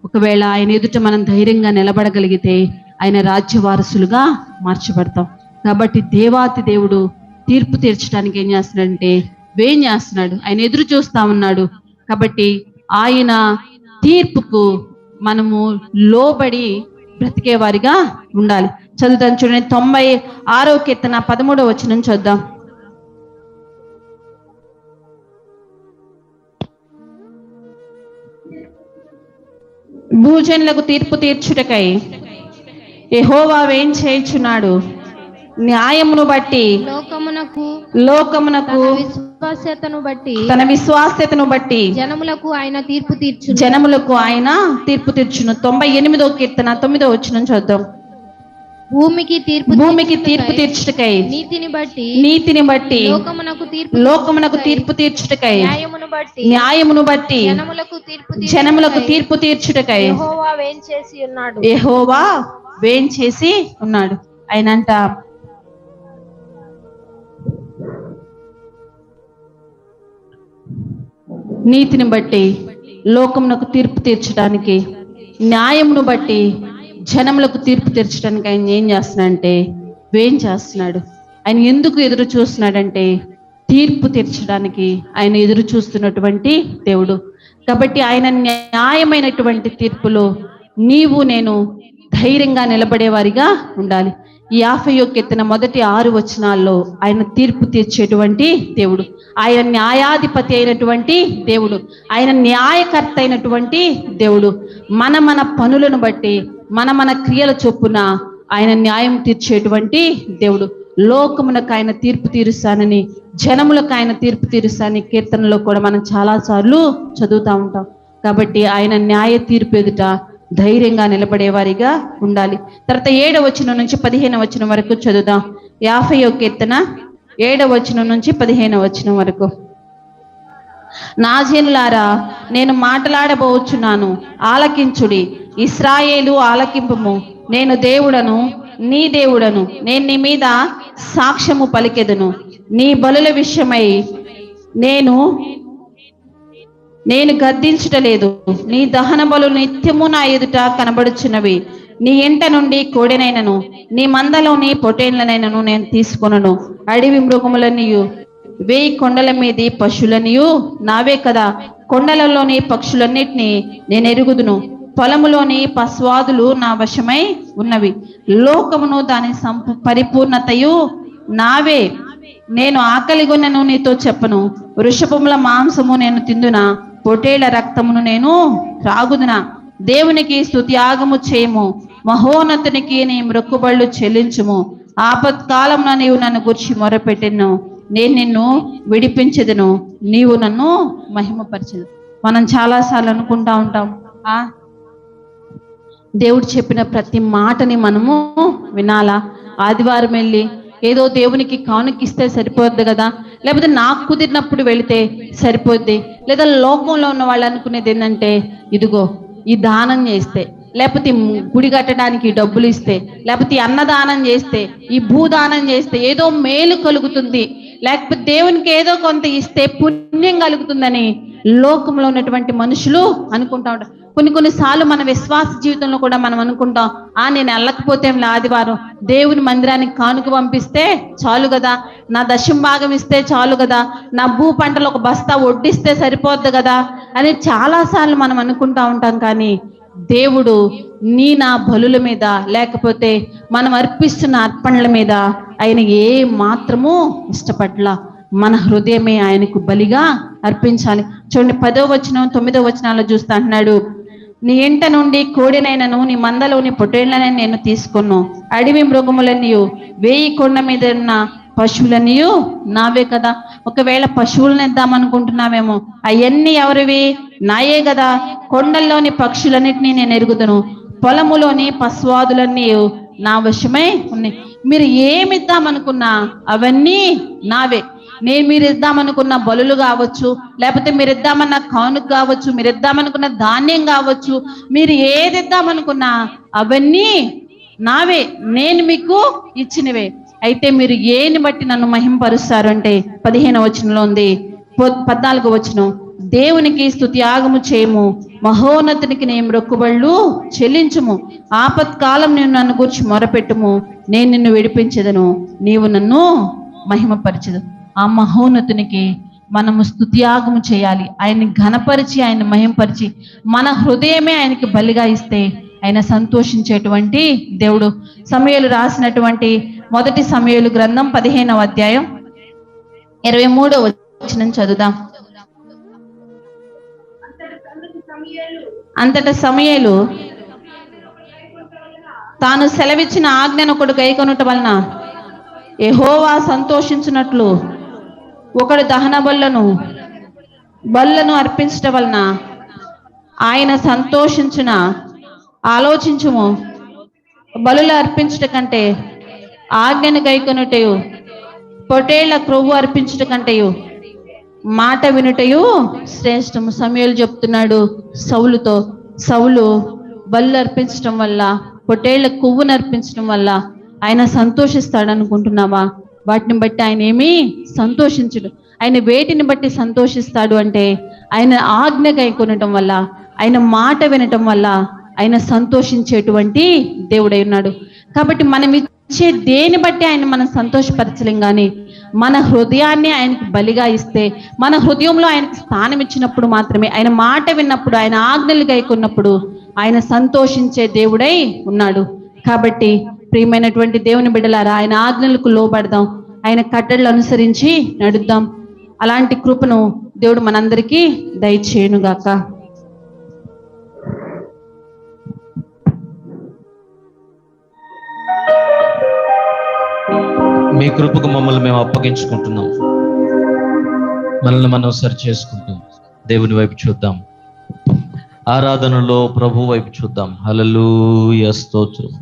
ఒకవేళ ఆయన ఎదుట మనం ధైర్యంగా నిలబడగలిగితే ఆయన రాజ్య వారసులుగా మార్చబడతాం. కాబట్టి దేవాతి దేవుడు తీర్పు తీర్చడానికి ఏం చేస్తున్నాడంటే చేస్తున్నాడు, ఆయన ఎదురు చూస్తా ఉన్నాడు. కాబట్టి ఆయన తీర్పుకు మనము లోబడి బ్రతికే వారిగా ఉండాలి. చదువుతాను చూడండి, 96వ కీర్తన 13వ వచనం చూద్దాం. భూజనులకు తీర్పు తీర్చుటకై యెహోవా వేంచేయుచున్నాడు. న్యాయమును బట్టి లోకమునకు తన విశ్వాస్యతను బట్టి జనములకు ఆయన తీర్పు తీర్చును. 98వ కీర్తన 9వ వచనం చూద్దాం. భూమికి తీర్పు తీర్చుటకై నీతిని బట్టి లోకమునకు తీర్పు తీర్చుటకై న్యాయమును బట్టి జనములకు తీర్పు తీర్చుటకై యెహోవా వేంచేసి ఉన్నాడు. ఆయనంట నీతిని బట్టి లోకమునకు తీర్పు తీర్చడానికి, న్యాయమును బట్టి జనములకు తీర్పు తీర్చడానికి ఆయన ఏం చేస్తున్నాడంటే చేస్తున్నాడు. ఆయన ఎందుకు ఎదురు చూస్తున్నాడంటే తీర్పు తీర్చడానికి ఆయన ఎదురు చూస్తున్నటువంటి దేవుడు. కాబట్టి ఆయన న్యాయమైనటువంటి తీర్పులో నీవు నేను ధైర్యంగా నిలబడేవారిగా ఉండాలి. ఈ 50వ కీర్తన మొదటి 6 వచనాల్లో ఆయన తీర్పు తీర్చేటువంటి దేవుడు, ఆయన న్యాయాధిపతి అయినటువంటి దేవుడు, ఆయన న్యాయకర్త అయినటువంటి దేవుడు. మన పనులను బట్టి మన క్రియల చొప్పున ఆయన న్యాయం తీర్చేటువంటి దేవుడు. లోకమునకు ఆయన తీర్పు తీరుస్తానని, జనములకు ఆయన తీర్పు తీరుస్తానని కీర్తనలో కూడా మనం చాలా సార్లు చదువుతా ఉంటాం. కాబట్టి ఆయన న్యాయ తీర్పు ఎదుట ధైర్యంగా నిలబడేవారిగా ఉండాలి. తర్వాత 7వ వచనం నుంచి 15వ వచనం వరకు చదువుదాం. 51వ కీర్తన 7వ వచనం నుంచి 15వ వచనం వరకు. నా జనులారా, నేను మాట్లాడబోచున్నాను, ఆలకించుడి. ఇశ్రాయేలు ఆలకింపుము. నేను దేవుడను, నీ దేవుడను. నేను నీ మీద సాక్ష్యము పలికెదను. నీ బలుల విషయమై నేను గద్దించుటలేదు. నీ దహన బలు నిత్యము నా ఎదుట కనబడుచున్నవి. నీ ఇంట నుండి కోడెనైనను, నీ మందలోని పొటేళ్లనైనను నేను తీసుకొనను. అడవి మృగములనియు, 1000 కొండల మీది పశువులనియు నావే కదా. కొండలలోని పక్షులన్నిటినీ నేను ఎరుగుదును. పొలములోని పశ్వాదులు నా వశమై ఉన్నవి. లోకమును దాని పరిపూర్ణతయు నావే. నేను ఆకలిగొన్నను నీతో చెప్పను. వృషభముల మాంసము నేను తిందునా, పొటేళ్ల రక్తమును నేను త్రాగుదునా. దేవునికి స్తుతియాగము చేయము, మహోన్నతునికి నీ మ్రొక్కుబళ్ళు చెల్లించుము. ఆపత్కాలమున నీవు నన్ను గురించి మొరపెట్టెను, నేను నిన్ను విడిపించెదను, నీవు నన్ను మహిమపరచెదు. మనం చాలాసార్లు అనుకుంటా ఉంటాం, దేవుడు చెప్పిన ప్రతి మాటని మనము వినాలా? ఆదివారం వెళ్ళి ఏదో దేవునికి కానుకిస్తే సరిపోద్ది కదా, లేకపోతే నాకు కుదిరినప్పుడు వెళితే సరిపోద్ది. లేదా లోకంలో ఉన్న వాళ్ళు అనుకునేది ఏంటంటే, ఇదిగో ఈ దానం చేస్తే, లేకపోతే గుడి కట్టడానికి డబ్బులు ఇస్తే, లేకపోతే అన్నదానం చేస్తే, ఈ భూదానం చేస్తే ఏదో మేలు కలుగుతుంది, లేకపోతే దేవునికి ఏదో కొంత ఇస్తే పుణ్యం కలుగుతుందని లోకంలో ఉన్నటువంటి మనుషులు అనుకుంటా ఉంటారు. కొన్నిసార్లు మన విశ్వాస జీవితంలో కూడా మనం అనుకుంటాం, నేను వెళ్ళకపోతే ఆదివారం దేవుని మందిరానికి కానుక పంపిస్తే చాలు కదా, నా దశమ భాగం ఇస్తే చాలు కదా, నా భూ పంటలు ఒక బస్తా వడ్డిస్తే సరిపోద్ది కదా అని చాలాసార్లు మనం అనుకుంటా ఉంటాం. కానీ దేవుడు నా బలుల మీద, లేకపోతే మనం అర్పిస్తున్న అర్పణల మీద ఆయన ఏ మాత్రము ఇష్టపడలా. మన హృదయమే ఆయనకు బలిగా అర్పించాలి. చూడండి, 10వ వచనం 9వ వచనాల్లో చూస్తా అంటున్నాడు, నీ ఇంట నుండి కోడినైనను, నీ మందలోని పొట్టేళ్లనైనా నేను తీసుకున్నాను. అడవి మృగములనియు, 1000 కొండ మీద ఉన్న పశువులనియు నావే కదా. ఒకవేళ పశువులను ఇద్దామనుకుంటున్నావేమో, అవన్నీ ఎవరివి? నాయే కదా. కొండల్లోని పక్షులన్నిటినీ నేను ఎరుగుదును. పొలములోని పశ్వాదులన్నీ నా వశమై ఉన్నాయి. మీరు ఏమి ఇద్దామనుకున్నా అవన్నీ నావే. మీరు ఇద్దామనుకున్న బలులు కావచ్చు, లేకపోతే మీరు ఇద్దామన్న కానుక కావచ్చు, మీరు ఇద్దామనుకున్న ధాన్యం కావచ్చు, మీరు ఏది ఇద్దామనుకున్నా అవన్నీ నావే, నేను మీకు ఇచ్చినవే. అయితే మీరు ఏని బట్టి నన్ను మహింపరుస్తారు అంటే 15వ వచనంలో ఉంది. 14వ వచనం, దేవునికి స్తుతియాగము చేయము, మహోన్నతునికి నీ మ్రొక్కుబళ్ళు చెల్లించుము. ఆపత్కాలం నేను నన్ను గురించి మొరపెట్టుము, నేను నిన్ను విడిపించెదను, నీవు నన్ను మహిమపరచెదు. ఆ మహోన్నతునికి మనము స్తుతియాగము చేయాలి. ఆయన్ని ఘనపరిచి, ఆయన మహిమపరిచి, మన హృదయమే ఆయనకి బలిగా ఇస్తే ఆయన సంతోషించేటువంటి దేవుడు. సమూయేలు రాసినటువంటి 1 సమూయేలు గ్రంథం 15వ అధ్యాయం 23వ వచనం చదువుదాం. అంతట సమూయేలు తాను సెలవిచ్చిన ఆజ్ఞను ఒకడు గైకొనుట వలన యెహోవా సంతోషించినట్లు ఒకడు దహన బలులను అర్పించటం వలన ఆయన సంతోషించిన. ఆలోచించుము, బలులు అర్పించట కంటే ఆజ్ఞను గైకొనుటయు, పొటేళ్ల క్రొవ్వు అర్పించట కంటేయు మాట వినుటయు శ్రేష్టము. సమూయేలు చెప్తున్నాడు సౌలుతో, సౌలు బలులు అర్పించటం వల్ల, పొటేళ్ల కొవ్వును అర్పించడం వల్ల ఆయన సంతోషిస్తాడు అనుకుంటున్నావా? వాటిని బట్టి ఆయన ఏమీ సంతోషించడు. ఆయన వేటిని బట్టి సంతోషిస్తాడు అంటే, ఆయన ఆజ్ఞ గైకొనటం వల్ల, ఆయన మాట వినటం వల్ల ఆయన సంతోషించేటువంటి దేవుడై ఉన్నాడు. కాబట్టి మనం ఇచ్చే దేని బట్టి ఆయన మనం సంతోషపరచలేం. కానీ మన హృదయాన్ని ఆయనకు బలిగా ఇస్తే, మన హృదయంలో ఆయనకు స్థానం ఇచ్చినప్పుడు మాత్రమే, ఆయన మాట విన్నప్పుడు, ఆయన ఆజ్ఞలు గైకొన్నప్పుడు ఆయన సంతోషించే దేవుడై ఉన్నాడు. కాబట్టి ప్రియమైనటువంటి దేవుని బిడ్డలారా, ఆయన ఆజ్ఞలకు లోబడదాం, ఆయన కట్టడలు అనుసరించి నడుద్దాం. అలాంటి కృపను దేవుడు మనందరికీ దయచేయునుగాక. మీ కృపకు మమ్మల్ని మేము అప్పగించుకుంటున్నాం. మనల్ని మనం సరి చేసుకుంటాం. దేవుని వైపు చూద్దాం, ఆరాధనలో ప్రభు వైపు చూద్దాం. హల్లెలూయా, స్తోత్రం.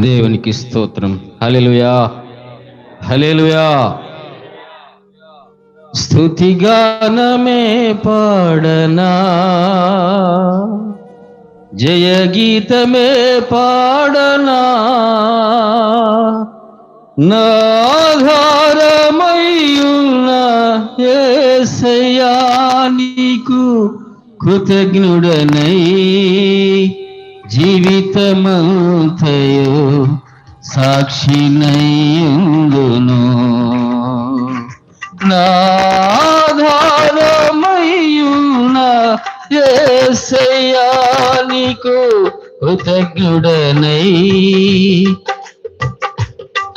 దేవునికి స్తోత్రం. హల్లెలూయా, హల్లెలూయా. స్తుతిగానమే పాడనా, జయ గీతమే పాడనా, నాధారమయ్యున్న యేసయ్యా నీకు కృతజ్ఞుడనై జీవితమంతయు సాక్షినయ్యుందును. నాధారమయ్యున్న యేసయ్యా నీకు కృతజ్ఞుడనై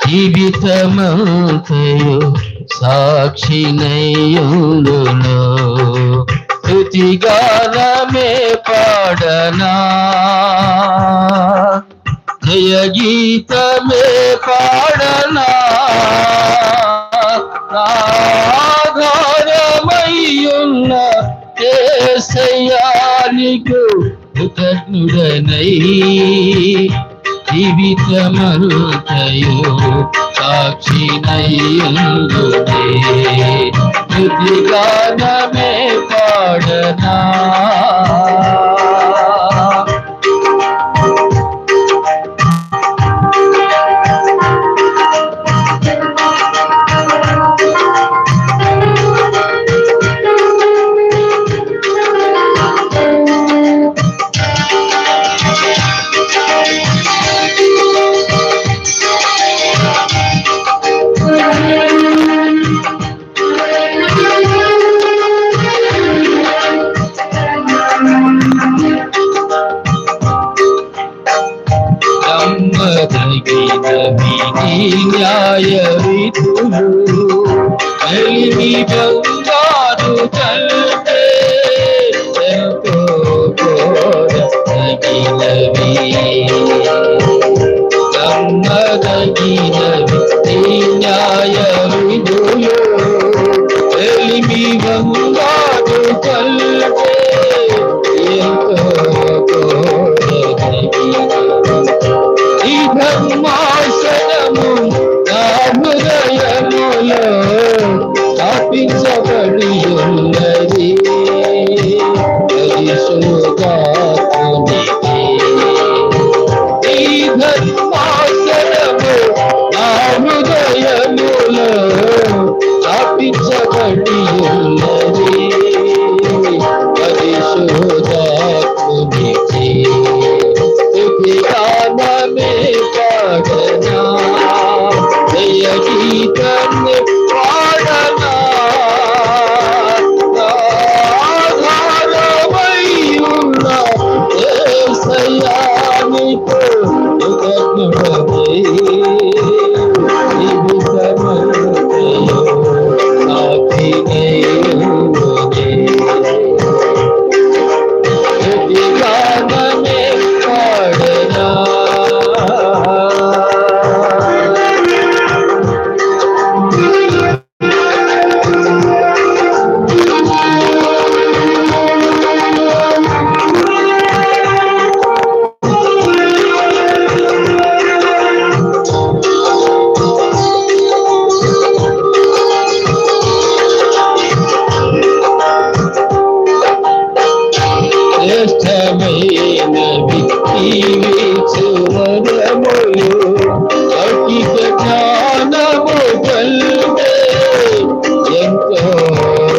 జీవితమంతయు సాక్షినయ్యుందును. స్తుతిగానమే పాడనా, జయ గీతమే పాడనా, ఆధారమయ్యున్న యేసయ్యా నీకు కృతజ్ఞుడనై జీవితమంతయు సాక్షినయ్యుందునే. స్తుతిగానమే పాడనా, నమ్మదగినవి నీ న్యాయ విధులు, వెలిమి బంగారు కంటే ఎంతో కోరదగినవి. నమ్మదగినవి నీ న్యాయ విధులు, వెలిమి బంగారు కంటే ఎంతో ఈ ధర్మాసనము నా హృదయములో స్థాపించబడి ఉన్నది. పరిశుద్ధాత్మునికి ఈ ధర్మాసనము నా హృదయములో స్థాపించబడి ఉన్నది. పరిశుద్ధాత్మునికి స్తుతిగానమే పాడనా, జయ గీతమే పాడనా, ఆధారమయ్యున్న యేసయ్యా నీకు కృతజ్ఞుడనై జీవితమంతయు సాక్షినయ్యుందునే. స్తుతిగానమే పాడనా, శ్రేష్టమైనవి ఇవి సువర్ణములు, లౌకిక జ్ఞానము కంటే ఎంతో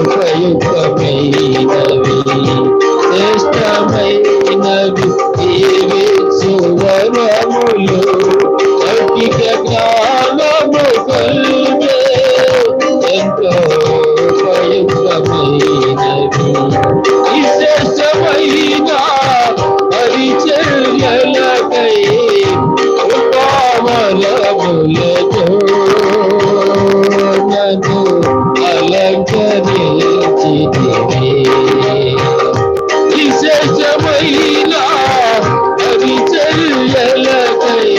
ఉపయుక్తమైనవి. శ్రేష్టమైనవి ఇవి సువర్ణములు, లౌకిక జ్ఞానము కంటే ఎంతో ఉపయుక్తమైనవి. విశేషమైన పరిచర్యలకై ఉపవనములతో నన్ను అలంకరించితివి. విశేషమైన పరిచర్యలకై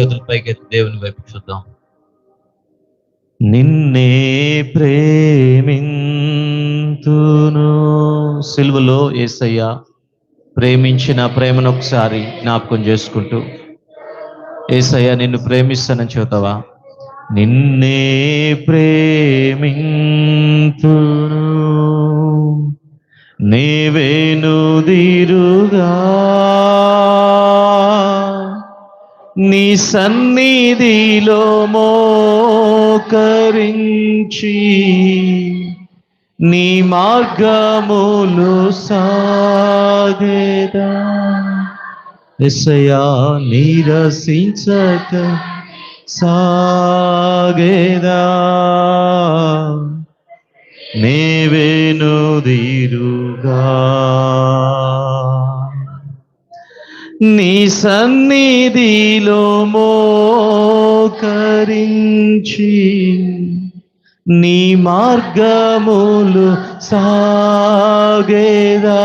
చేతుల పైకెత్తి దేవుని వైపు చూద్దాం. నిన్నే ప్రేమింతును. సిలువలో యేసయ్య ప్రేమించిన ప్రేమను ఒకసారి జ్ఞాపకం చేసుకుంటూ, యేసయ్య నిన్ను ప్రేమిస్తానని చెబుతావా? నిన్నే ప్రేమింతును నీవేనుదిరుగా నీ సన్నిధిలో మోకరించి నీ మార్గములు సాగేదా. యేసయ్యా నీరసించక సాగేదా నీవేనుదిరుగా నీ సన్నిధిలో మోకరించి నీ మార్గములు సాగేదా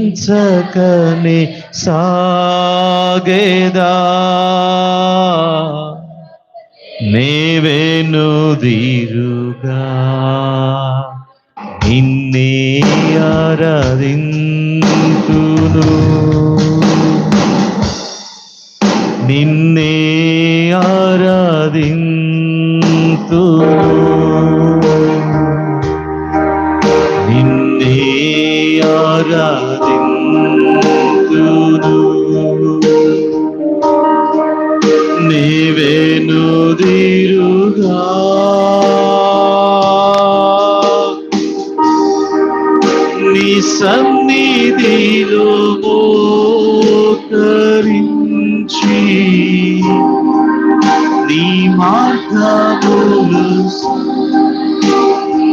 నీరసించకనే సాగేదా నీవేనుదిరుగా నిన్నే ఆరాధింతును నిన్నే ఆరాధింతును నిన్నే ఆరాధింతును నీవేనుదిరుగా నీ సన్నిధిలో మోకరించి నీ మార్గములు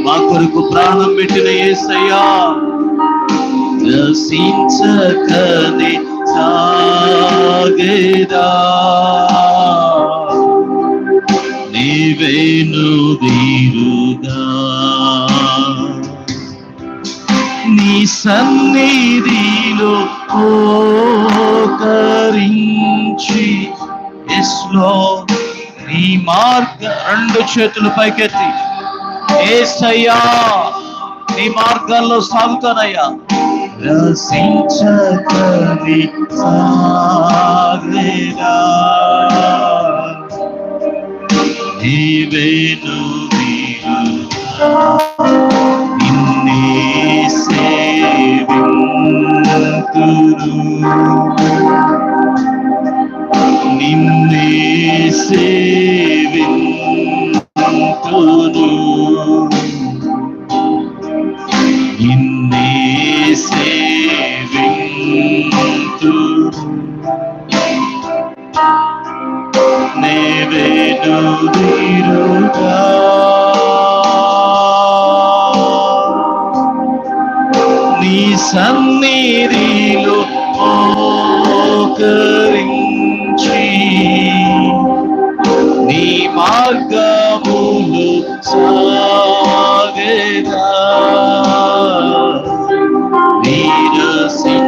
మా కొరకు ప్రాణం పెట్టిన యేసయ్యా రసించకనే సాగేదా నీవేనుదిరుగా నీ సన్నిధిలో మోకరించి యేసులో నీ మార్గ రెండు చేతులు పైకెత్తి యేసయ్యా నీ మార్గాల్లో సాగుతానయ్యా రసించకని సాగేదా నీవేనుదిరుగా నిన్నే సేవింతును నిన్నే సేవింతును నిన్నే సేవింతును నీవేనుదిరుగా నీ సన్నిధిలో మోకరించి నీ మార్గములు సాగేదా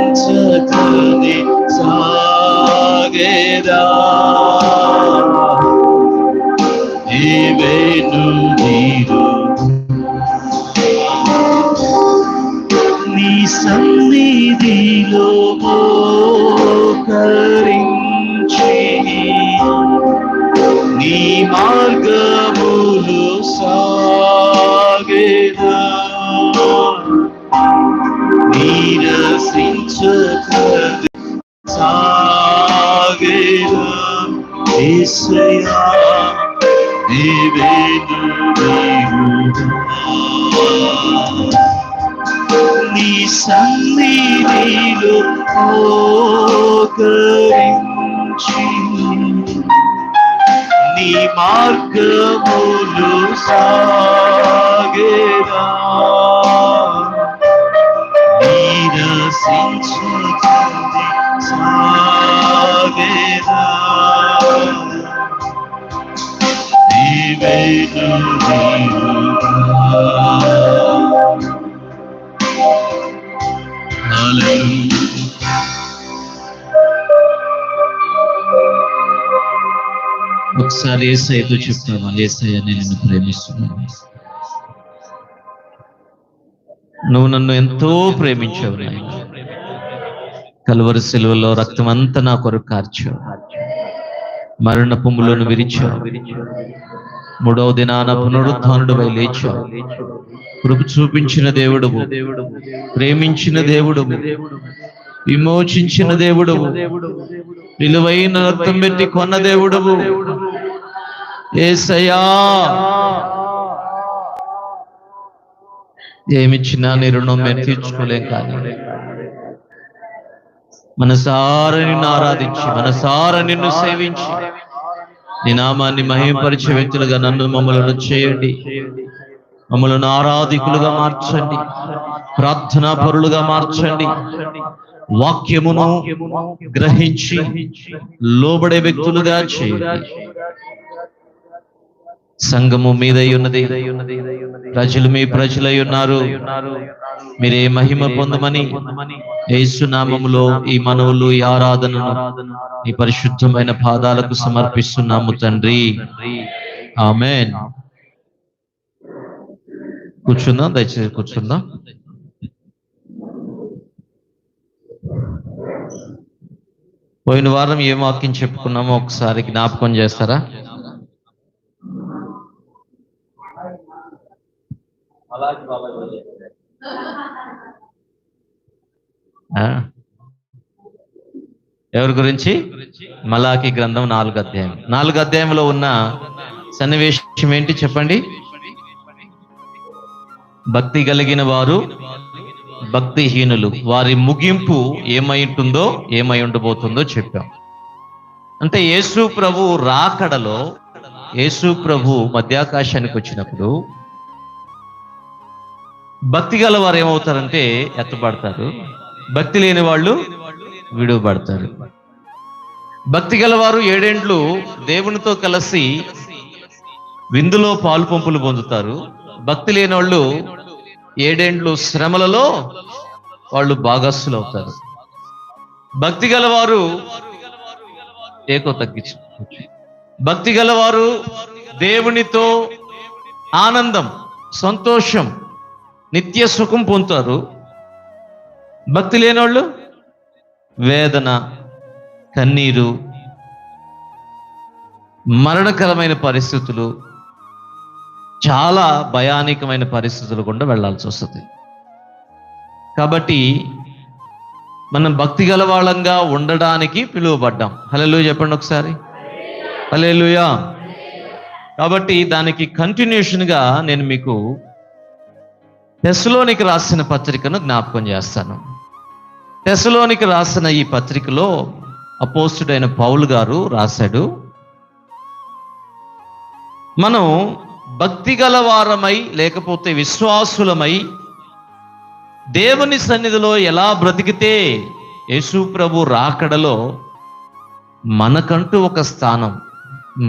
నీరసించకనే సాగేదా నీ సన్నిధిలో మోకరించి నీ మార్గములు సాగేదా నీరసించకనే సాగేదా యేసయ్యా నీ సన్నిధిలో మోకరించి నీ మార్గములు సాగేదా నీరసించకనే సాగేదా ఒకసారి యేసయ్యతో చెప్తావా, యేసయ్య నేను నిన్ను ప్రేమిస్తున్నాను, నువ్వు నన్ను ఎంతో ప్రేమించావు నాయన, కలువరి శిలువలో రక్తం అంతా నా కొరకు కార్చావు, మరణ పొమ్ములను విరిచావు, మూడవ దినాన పునరుత్థానుడివై లేచావు, కృప చూపించిన దేవుడవు, ప్రేమించిన దేవుడవు, విమోచించిన దేవుడవు, విలువైన రక్తం పెట్టి కొన్న దేవుడవు యేసయ్యా. ఏమిచ్చినా నీ రుణం మేము తీర్చుకోలేం, కానీ మనసారా నిన్ను ఆరాధించి, మనసారా నిన్ను సేవించి, నీ నామాన్ని మహిమపరిచే వ్యక్తులుగా నన్ను మమ్మలను చేయండి. మమ్మలను ఆరాధికులుగా మార్చండి, ప్రార్థనా పరులుగా మార్చండి, వాక్యమును గ్రహించి లోబడే వ్యక్తులుగా చేయండి. సంఘము మీదై ఉన్నది, ప్రజలు మీ ప్రజలై ఉన్నారు, మీరే మహిమ పొందమని యేసు నామములో ఈ మనవులు, ఈ ఆరాధనను ఈ పరిశుద్ధమైన పాదాలకు సమర్పిస్తున్నాము తండ్రి, ఆమేన్. కూర్చుందాం, దయచేసి కూర్చుందాం. పోయిన వారం ఏం వాక్యం చెప్పుకున్నామో ఒకసారి జ్ఞాపకం చేస్తారా? ఎవరి గురించి? మలాకి గ్రంథం 4వ అధ్యాయం. 4వ అధ్యాయంలో ఉన్న సన్నివేశం ఏంటి చెప్పండి? భక్తి కలిగిన వారు, భక్తిహీనులు, వారి ముగింపు ఏమై ఉంటుందో, ఏమై ఉండబోతుందో చెప్పాం. అంటే యేసు ప్రభు రాకడలో, యేసు ప్రభు మధ్యాకాశానికి వచ్చినప్పుడు భక్తి గల వారు ఏమవుతారంటే ఎత్తబడతారు, భక్తి లేని వాళ్ళు విడువబడతారు. భక్తి గలవారు 7 ఏండ్లు దేవునితో కలిసి విందులో పాలు పంపులు పొందుతారు. భక్తి లేని వాళ్ళు 7 ఏండ్లు శ్రమలలో వాళ్ళు భాగస్థులు అవుతారు. భక్తి గలవారు భక్తి గలవారు దేవునితో ఆనందం, సంతోషం, నిత్య సుఖం పొందుతారు. భక్తి లేనోళ్ళు వేదన, కన్నీరు, మరణకరమైన పరిస్థితులు, చాలా భయానకమైన పరిస్థితులు గుండా వెళ్లాల్సి వస్తుంది. కాబట్టి మనం భక్తి గల వాళ్ళంగా ఉండడానికి పిలువబడ్డాం. హల్లెలూయా చెప్పండి ఒకసారి, హల్లెలూయా. కాబట్టి దానికి కంటిన్యూషన్గా నేను మీకు తెస్సలోనికి రాసిన పత్రికను జ్ఞాపకం చేస్తాను. తెస్సలోనికి రాసిన ఈ పత్రికలో అపోస్తుడైన పౌలు గారు రాశాడు, మనం భక్తి గల వారమై లేకపోతే విశ్వాసులమై దేవుని సన్నిధిలో ఎలా బ్రతికితే యేసు ప్రభు రాకడలో మనకంటూ ఒక స్థానం,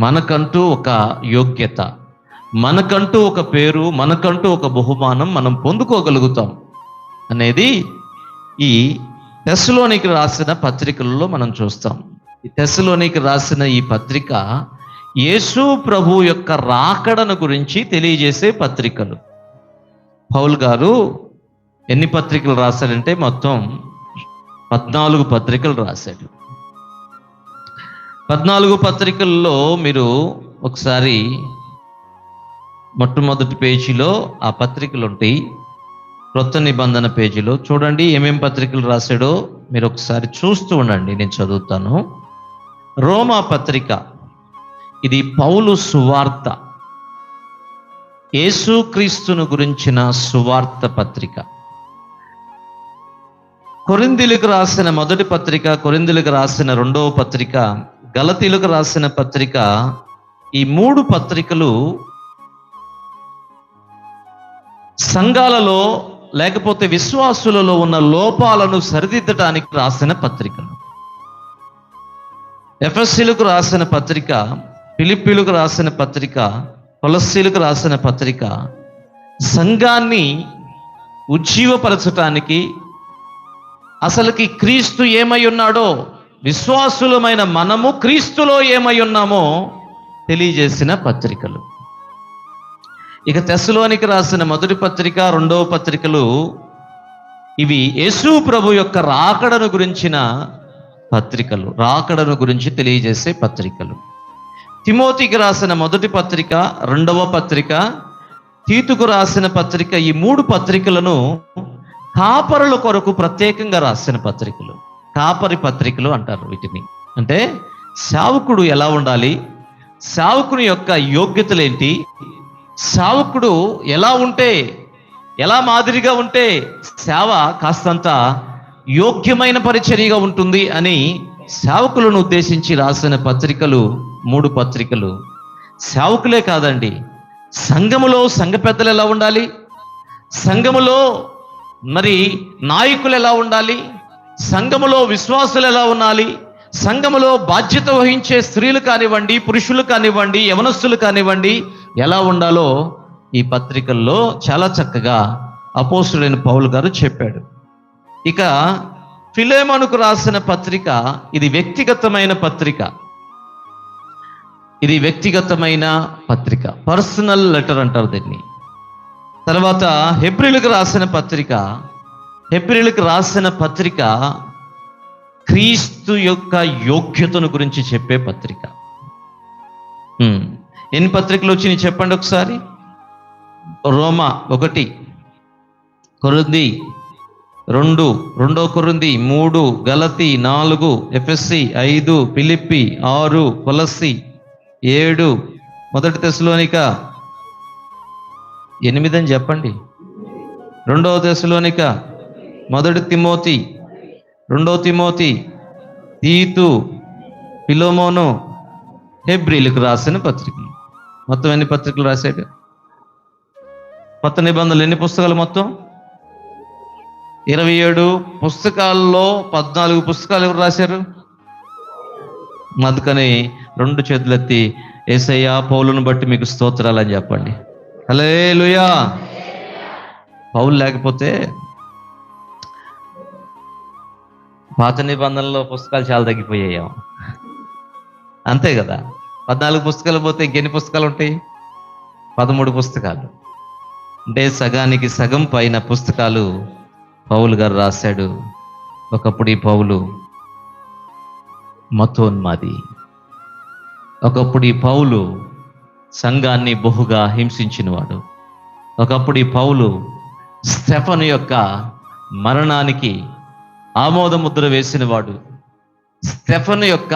మనకంటూ ఒక యోగ్యత, మనకంటూ ఒక పేరు, మనకంటూ ఒక బహుమానం మనం పొందుకోగలుగుతాం అనేది ఈ తెస్సలోనికి రాసిన పత్రికలలో మనం చూస్తాం. ఈ తెస్సలోనికి రాసిన ఈ పత్రిక యేసు ప్రభు యొక్క రాకడను గురించి తెలియజేసే పత్రికలు. పౌలు గారు ఎన్ని పత్రికలు రాశాడంటే మొత్తం 14 పత్రికలు రాశాడు. 14 పత్రికల్లో మీరు ఒకసారి మొట్టమొదటి పేజీలో ఆ పత్రికలు ఉంటాయి. క్రొత్త నిబంధన పేజీలో చూడండి ఏమేం పత్రికలు రాశాడో మీరు ఒకసారి చూస్తూ ఉండండి, నేను చదువుతాను. రోమా పత్రిక, ఇది పౌలు సువార్త, యేసుక్రీస్తును గురించిన సువార్త పత్రిక. కొరింథీయులకు రాసిన మొదటి పత్రిక, కొరింథీయులకు రాసిన 2వ పత్రిక, గలతీయులకు రాసిన పత్రిక, ఈ 3 పత్రికలు సంఘాలలో లేకపోతే విశ్వాసులలో ఉన్న లోపాలను సరిదిద్దడానికి రాసిన పత్రికలు. ఎఫెసీయులకు రాసిన పత్రిక, ఫిలిప్పీయులకు రాసిన పత్రిక, కొలస్సీయులకు రాసిన పత్రిక సంఘాన్ని ఉజ్జీవపరచటానికి, అసలుకి క్రీస్తు ఏమై ఉన్నాడో, విశ్వాసులమైన మనము క్రీస్తులో ఏమై ఉన్నామో తెలియజేసిన పత్రికలు. ఇక తెస్సలోనికి రాసిన మొదటి పత్రిక, రెండవ పత్రికలు ఇవి యేసు ప్రభు యొక్క రాకడను గురించిన పత్రికలు, రాకడను గురించి తెలియజేసే పత్రికలు. తిమోతికి రాసిన మొదటి పత్రిక, రెండవ పత్రిక, తీతుకు రాసిన పత్రిక, ఈ 3 పత్రికలను కాపరుల కొరకు ప్రత్యేకంగా రాసిన పత్రికలు. కాపరి పత్రికలు అంటారు వీటిని. అంటే సేవకుడు ఎలా ఉండాలి, సేవకుని యొక్క యోగ్యతలేంటి, సేవకుడు ఎలా ఉంటే, ఎలా మాదిరిగా ఉంటే సేవ కాస్తంత యోగ్యమైన పరిచర్యగా ఉంటుంది అని సేవకులను ఉద్దేశించి రాసిన పత్రికలు 3 పత్రికలు. సేవకులే కాదండి, సంఘములో సంఘ పెద్దలు ఎలా ఉండాలి, సంఘములో మరి నాయకులు ఎలా ఉండాలి, సంఘములో విశ్వాసులు ఎలా ఉండాలి, సంఘములో బాధ్యత వహించే స్త్రీలు కానివ్వండి, పురుషులు కానివ్వండి, యవనస్తులు కానివ్వండి ఎలా ఉండాలో ఈ పత్రికల్లో చాలా చక్కగా అపోస్తులైన పౌలు గారు చెప్పాడు. ఇక ఫిలెమోనుకు రాసిన పత్రిక, ఇది వ్యక్తిగతమైన పత్రిక. ఇది వ్యక్తిగతమైన పత్రిక, పర్సనల్ లెటర్ అంటారు దీన్ని. తర్వాత హెబ్రీలకు రాసిన పత్రిక, హెబ్రీలకు రాసిన పత్రిక క్రీస్తు యొక్క యోగ్యతను గురించి చెప్పే పత్రిక. ఎన్ని పత్రికలు వచ్చినాయి చెప్పండి ఒకసారి. రోమా 1, కొరింథీ 2, 2 కొరింథీ 3, గలతీ 4, ఎఫెసీ 5, ఫిలిప్పీ 6, కొలస్సీ 7, మొదటి తెస్సలోనిక 8 అని చెప్పండి. 2వ తెస్సలోనిక, మొదటి తిమోతి, 2వ తిమోతి, తీతు, ఫిలెమోను, హెబ్రీలకు రాసిన పత్రికలు. మొత్తం ఎన్ని పత్రికలు రాశాడు? కొత్త నిబంధనలు ఎన్ని పుస్తకాలు? మొత్తం 27 పుస్తకాల్లో 14 పుస్తకాలు ఎవరు రాశారు? అందుకని 2 చేతులెత్తి యేసయ్యా పౌలును బట్టి మీకు స్తోత్రాలు అని చెప్పండి. హల్లెలూయా. పౌలు లేకపోతే పాత నిబంధనలో పుస్తకాలు చాలా తగ్గిపోయాయి. అంతే కదా. 14 పుస్తకాలు పోతే ఇంకెన్ని పుస్తకాలు ఉంటాయి? 13 పుస్తకాలు. అంటే సగానికి సగం పైన పుస్తకాలు పౌలు గారు రాశాడు. ఒకప్పుడు ఈ పౌలు మతోన్మాది, ఒకప్పుడు ఈ పౌలు సంఘాన్ని బహుగా హింసించినవాడు, ఒకప్పుడు ఈ పౌలు స్టెఫను యొక్క మరణానికి ఆమోద ముద్ర వేసినవాడు, స్టెఫను యొక్క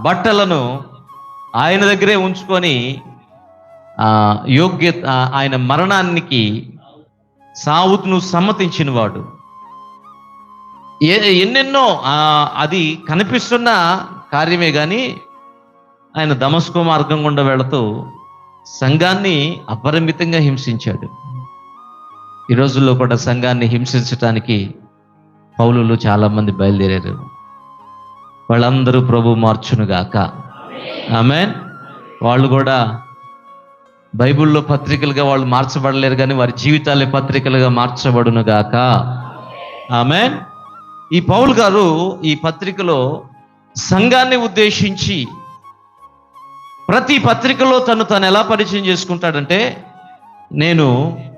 బట్టలను ఆయన దగ్గరే ఉంచుకొని ఆయన మరణానికి సావును సమ్మతించినవాడు. ఎన్నెన్నో అది కనిపిస్తున్న కార్యమే కానీ ఆయన దమస్కో మార్గం గుండా వెళుతూ సంఘాన్ని అపరిమితంగా హింసించాడు. ఈ రోజుల్లో కూడా సంఘాన్ని హింసించటానికి పౌలులు చాలామంది బయలుదేరారు. వాళ్ళందరూ ప్రభు మార్చునుగాక. ఆమేన్. వాళ్ళు కూడా బైబిల్లో పత్రికలుగా వాళ్ళు మార్చబడలేరు కానీ వారి జీవితాలే పత్రికలుగా మార్చబడునుగాక. ఆమేన్. ఈ పౌలు గారు ఈ పత్రికలో సంఘాన్ని ఉద్దేశించి ప్రతి పత్రికలో తను ఎలా పరిచయం చేసుకుంటాడంటే, నేను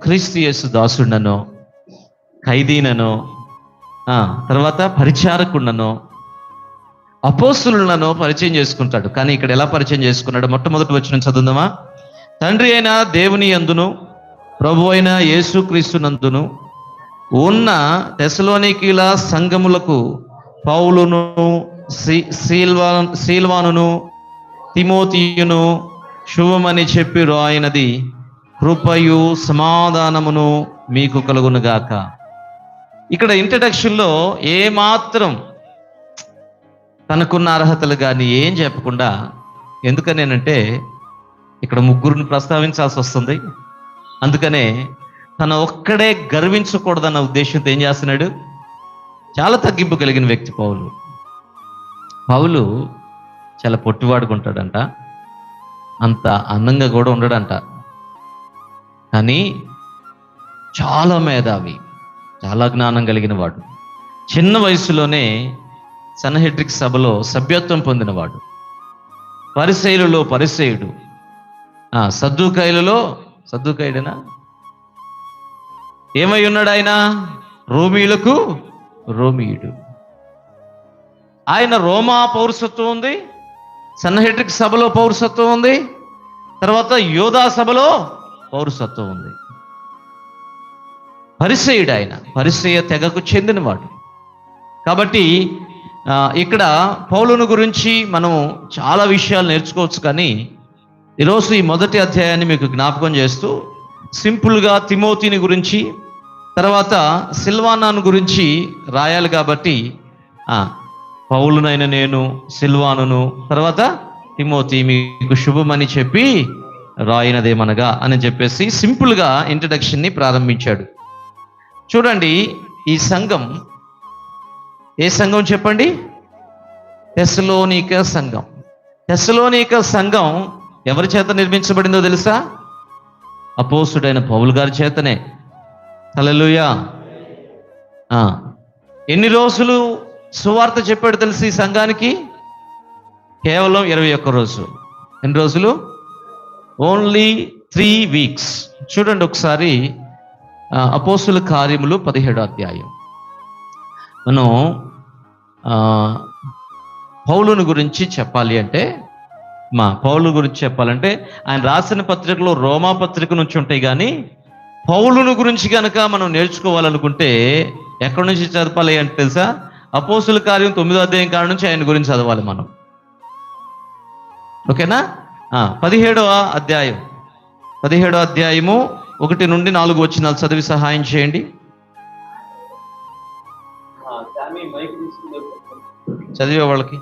క్రీస్తు యేసు దాసుడనో, ఖైదీననో, తర్వాత పరిచారకుడనో, అపోస్తులుననో పరిచయం చేసుకుంటాడు. కానీ ఇక్కడ ఎలా పరిచయం చేసుకున్నాడు? మొట్టమొదటి వచనం చదువుదామా. తండ్రి అయిన దేవుని యందును ప్రభు అయిన యేసుక్రీస్తు నందును ఉన్న తెస్సలోనికీల సంఘములకు పౌలును, సీల్వానును, తిమోతియును శుభమని చెప్పి రాయినది కృపయు సమాధానమును మీకు కలుగునుగాక. ఇక్కడ ఇంట్రడక్షన్లో ఏమాత్రం తనకున్న అర్హతలు కానీ ఏం చెప్పకుండా, ఎందుకనేనంటే ఇక్కడ ముగ్గురిని ప్రస్తావించాల్సి వస్తుంది. అందుకనే తన ఒక్కడే గర్వించకూడదన్న ఉద్దేశంతో ఏం చేస్తున్నాడు? చాలా తగ్గింపు కలిగిన వ్యక్తి పౌలు. పౌలు చాలా పొట్టివాడుకుంటాడంట, అంత అందంగా కూడా ఉండడంట. కానీ చాలా మేధావి, చాలా జ్ఞానం కలిగిన వాడు. చిన్న వయసులోనే సన్హెడ్రిక్ సభలో సభ్యత్వం పొందినవాడు. పరిసయ్యులలో పరిసయ్యుడు, సద్దూకైలలో సద్దూకైడనా, ఏమై ఉన్నాడు ఆయన? రోమీయులకు రోమీయుడు. ఆయన రోమా పౌరసత్వం ఉంది, సన్హెడ్రిక్ సభలో పౌరసత్వం ఉంది, తర్వాత యోధా సభలో పౌరసత్వం ఉంది. పరిసయ్యుడు ఆయన, పరిసయ్య తెగకు చెందినవాడు. కాబట్టి ఇక్కడ పౌలును గురించి మనం చాలా విషయాలు నేర్చుకోవచ్చు. కానీ ఈరోజు ఈ మొదటి అధ్యాయాన్ని మీకు జ్ఞాపకం చేస్తూ సింపుల్గా తిమోతిని గురించి, తర్వాత సిల్వానాను గురించి రాయాలి. కాబట్టి పౌలునైన నేను, సిల్వానును, తర్వాత తిమోతి మీకు శుభమని చెప్పి రాయినదేమనగా అని చెప్పేసి సింపుల్గా ఇంట్రడక్షన్ని ప్రారంభించాడు. చూడండి, ఈ సంఘం ఏ సంఘం చెప్పండి? తెస్సలోనిక సంఘం. తెస్సలోనిక సంఘం ఎవరి చేత నిర్మించబడిందో తెలుసా? అపోస్తుడైన పౌలు గారి చేతనే. హల్లెలూయా. ఎన్ని రోజులు సువార్త చెప్పాడు తెలుసు ఈ సంఘానికి? కేవలం 21 రోజు. ఎన్ని రోజులు? Only 3 weeks. చూడండి ఒకసారి అపోస్తుల కార్యములు 17వ అధ్యాయం. మనం పౌలుని గురించి చెప్పాలి అంటే, పౌలు గురించి చెప్పాలంటే ఆయన రాసిన పత్రికలో రోమా పత్రిక నుంచి ఉంటాయి. కానీ పౌలుని గురించి కనుక మనం నేర్చుకోవాలనుకుంటే ఎక్కడి నుంచి చదవాలి అంటే తెలుసా? అపోస్తుల కార్యం 9వ అధ్యాయం కాడ నుంచి ఆయన గురించి చదవాలి మనం. ఓకేనా? 17వ అధ్యాయం 17వ అధ్యాయము 1 నుండి 4 వచనాలు చదివి సహాయం చేయండి. చదివే వాళ్ళకి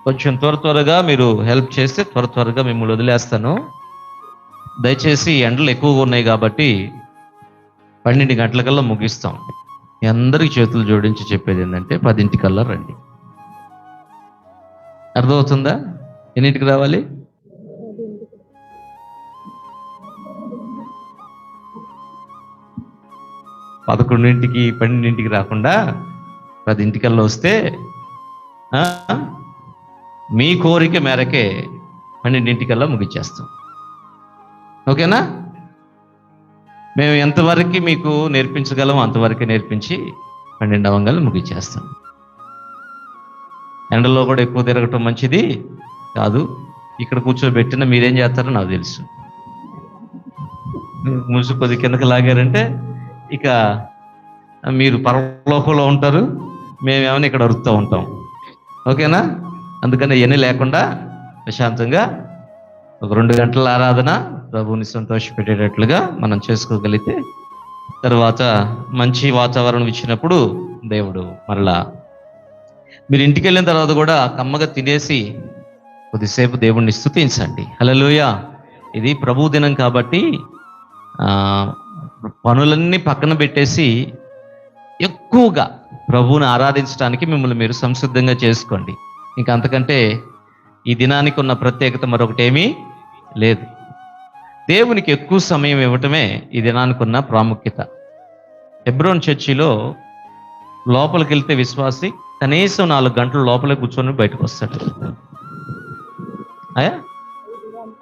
కొంచెం త్వరగా మీరు హెల్ప్ చేస్తే త్వరగా మిమ్మల్ని వదిలేస్తాను. దయచేసి ఎండలు ఎక్కువగా ఉన్నాయి కాబట్టి 12 గంటలకల్లా ముగిస్తాం. మీ అందరికి చేతులు జోడించి చెప్పేది ఏంటంటే 10 రండి. అర్థమవుతుందా? ఎన్నింటికి రావాలి? 11ంటికి 12ంటికి రాకుండా 10 వస్తే మీ కోరిక మేరకే 12 ముగిచ్చేస్తాం. ఓకేనా? మేము ఎంతవరకు మీకు నేర్పించగలమో అంతవరకే నేర్పించి 12 ముగిచ్చేస్తాం. ఎండలో కూడా ఎక్కువ తిరగటం మంచిది కాదు. ఇక్కడ కూర్చోబెట్టిన మీరేం చేస్తారో నాకు తెలుసు. ముసుగు కొద్ది కిందకి లాగారంటే ఇక మీరు పరలోకంలో ఉంటారు, మేమేమైనా ఇక్కడ అరుస్తూ ఉంటాం. ఓకేనా? అందుకని ఇవన్నీ లేకుండా ప్రశాంతంగా ఒక 2 గంటల ఆరాధన ప్రభువుని సంతోషపెట్టేటట్లుగా మనం చేసుకోగలిగితే తర్వాత మంచి వాతావరణం ఇచ్చినప్పుడు దేవుడు మరలా మీరు ఇంటికి వెళ్ళిన తర్వాత కూడా కమ్మగా తినేసి కొద్దిసేపు దేవుణ్ణి స్తుతించండి. హల్లెలూయా. ఇది ప్రభు దినం కాబట్టి పనులన్నీ పక్కన పెట్టేసి ఎక్కువగా ప్రభువుని ఆరాధించడానికి మిమ్మల్ని మీరు సంసిద్ధంగా చేసుకోండి. ఇంకా అంతకంటే ఈ దినానికి ఉన్న ప్రత్యేకత మరొకటేమీ లేదు. దేవునికి ఎక్కువ సమయం ఇవ్వటమే ఈ దినానికి ఉన్న ప్రాముఖ్యత. హెబ్రోన్ చర్చిలో లోపలికి వెళ్తే విశ్వాసి కనీసం 4 గంటలు లోపలే కూర్చొని బయటకు వస్తాడు.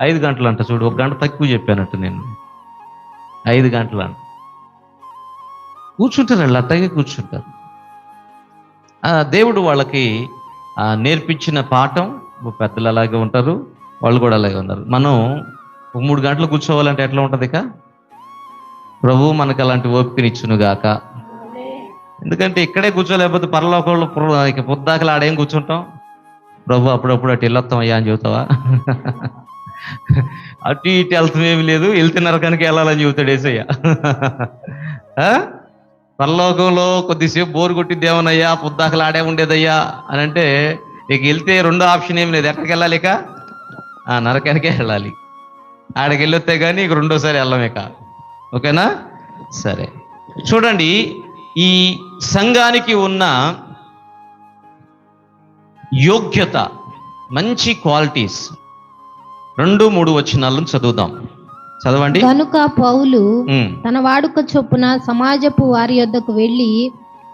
5 గంటలు అంట. చూడు, 1 గంట తక్కువ చెప్పానట్టు నేను. 5 గంటలు అంట కూర్చుంటారు. వాళ్ళు అట్టగే కూర్చుంటారు. దేవుడు వాళ్ళకి నేర్పించిన పాఠం, పెద్దలు అలాగే ఉంటారు, వాళ్ళు కూడా అలాగే ఉన్నారు. మనం 3 గంటలు కూర్చోవాలంటే ఎట్లా ఉంటుంది? ఇక ప్రభు మనకు అలాంటి ఓపికనిచ్చును గాక. ఎందుకంటే ఇక్కడే కూర్చోలేకపోతే పరలోకంలో ఇక పొద్దాకలు ఆడేం కూర్చుంటాం? ప్రభు అప్పుడప్పుడు అటు వెళ్ళొస్తాం అయ్యా అని చెబుతావా? అటు ఇటు వెళ్తామేమి లేదు, వెళ్తే నరకానికి వెళ్ళాలని చెబుతాడు యేసయ్య. పరలోకంలో కొద్దిసేపు బోరు కొట్టిద్దేమోనయ్యా, పొద్దాకలు ఆడే ఉండేదయ్యా అని అంటే ఇక వెళ్తే రెండో ఆప్షన్ ఏమి లేదు. ఎక్కడికి వెళ్ళాలి? ఇక నరకానికే వెళ్ళాలి. ఆడికి వెళ్ళొస్తే కానీ ఇక రెండోసారి వెళ్ళమే కా. ఓకేనా? సరే, చూడండి ఈ సంఘానికి ఉన్న యోగ్యత, మంచి క్వాలిటీస్ 2-3 వచనాలను చదువుదాం. చదవండి. కనుక పౌలు తన వాడుక చొప్పున సమాజపు వారి యొద్దకు వెళ్ళి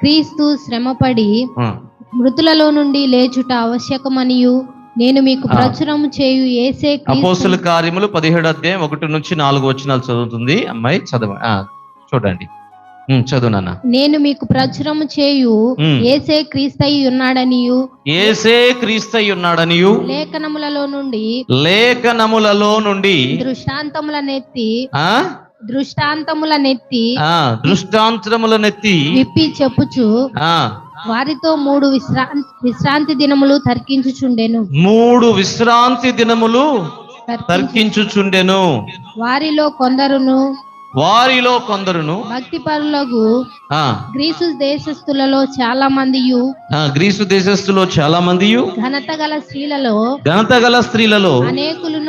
క్రీస్తు శ్రమపడి మృతులలో నుండి లేచుట ఆవశ్యకమనియు నేను మీకు ప్రచురము చేయు యేసే క్రీస్తు. అపోస్తుల కార్యములు 17:1-4 చదువుతుంది అమ్మాయి, చూడండి. చదువు నాన్న. నేను మీకు ప్రచురము చేయు యేసే క్రీస్తయి ఉన్నాడనియు యేసే క్రీస్తయి ఉన్నాడనియు లేఖనములలో నుండి దృష్టాంతములనెత్తి విప్పి చెప్పుచు వారితో 3 విశ్రాంతి దినములు తర్కించుచుండెను. 3 విశ్రాంతి దినములు తర్కించుచుండెను. వారిలో కొందరును భక్తిపరులకు గ్రీసు దేశస్థులలో చాలా మందియు ఘనత గల స్త్రీలలో అనేకులు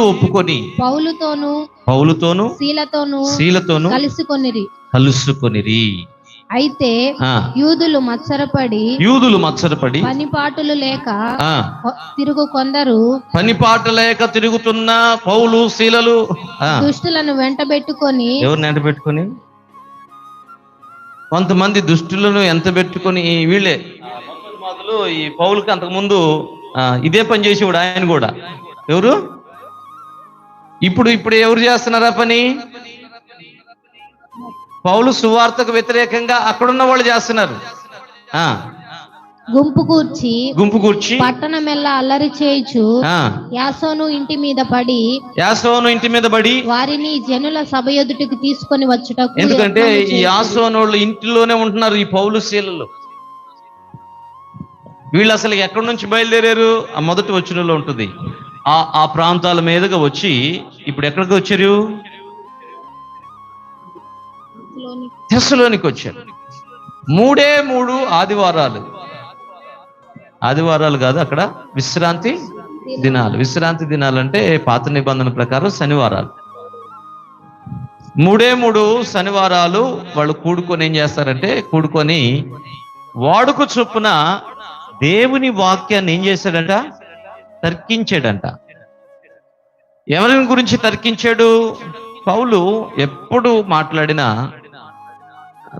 ఒప్పుకొని పౌలుతోను శీలతోను కలుసుకొనిరి. అయితే యూదులు మత్సరపడి పనిపాటులు లేక తిరుగుతున్న పౌలు శీలలు దుష్టులను వెంటబెట్టుకొని కొంతమంది దుష్టులను పెట్టుకొని వీళ్ళే మొదలు ఈ పౌలుకి అంతకుముందు ఇదే పని చేసేవాడు ఆయన కూడా. ఎవరు ఇప్పుడు ఎవరు చేస్తున్నారా పని? పౌలు సువార్తకు వ్యతిరేకంగా అక్కడున్న వాళ్ళు చేస్తున్నారు. గుంపు కూర్చి పట్టణమెల్లా అల్లరి చేయుచు యాసోను ఇంటి మీద పడి వారిని జనుల సభ ఎదుటికి తీసుకొని వచ్చుటకు. ఎందుకంటే ఈ యాసోను వాళ్ళు ఇంటిలోనే ఉంటున్నారు ఈ పౌలు శీలలో. వీళ్ళు అసలు ఎక్కడి నుంచి బయలుదేరారు? ఆ మొదటి వచనంలో ఉంటుంది. ఆ ప్రాంతాల మీదుగా వచ్చి ఇప్పుడు ఎక్కడికి వచ్చారు? తెస్సలోనికి వచ్చారు. 3 ఆదివారాలు కాదు, అక్కడ విశ్రాంతి దినాలు అంటే పాత నిబంధన ప్రకారం శనివారాలు. 3 శనివారాలు వాళ్ళు కూడుకొని ఏం చేస్తారంటే వాడుక చొప్పున దేవుని వాక్యాన్ని ఏం చేశాడంట? తర్కించాడంట. ఎవరి గురించి తర్కించాడు? పౌలు ఎప్పుడు మాట్లాడినా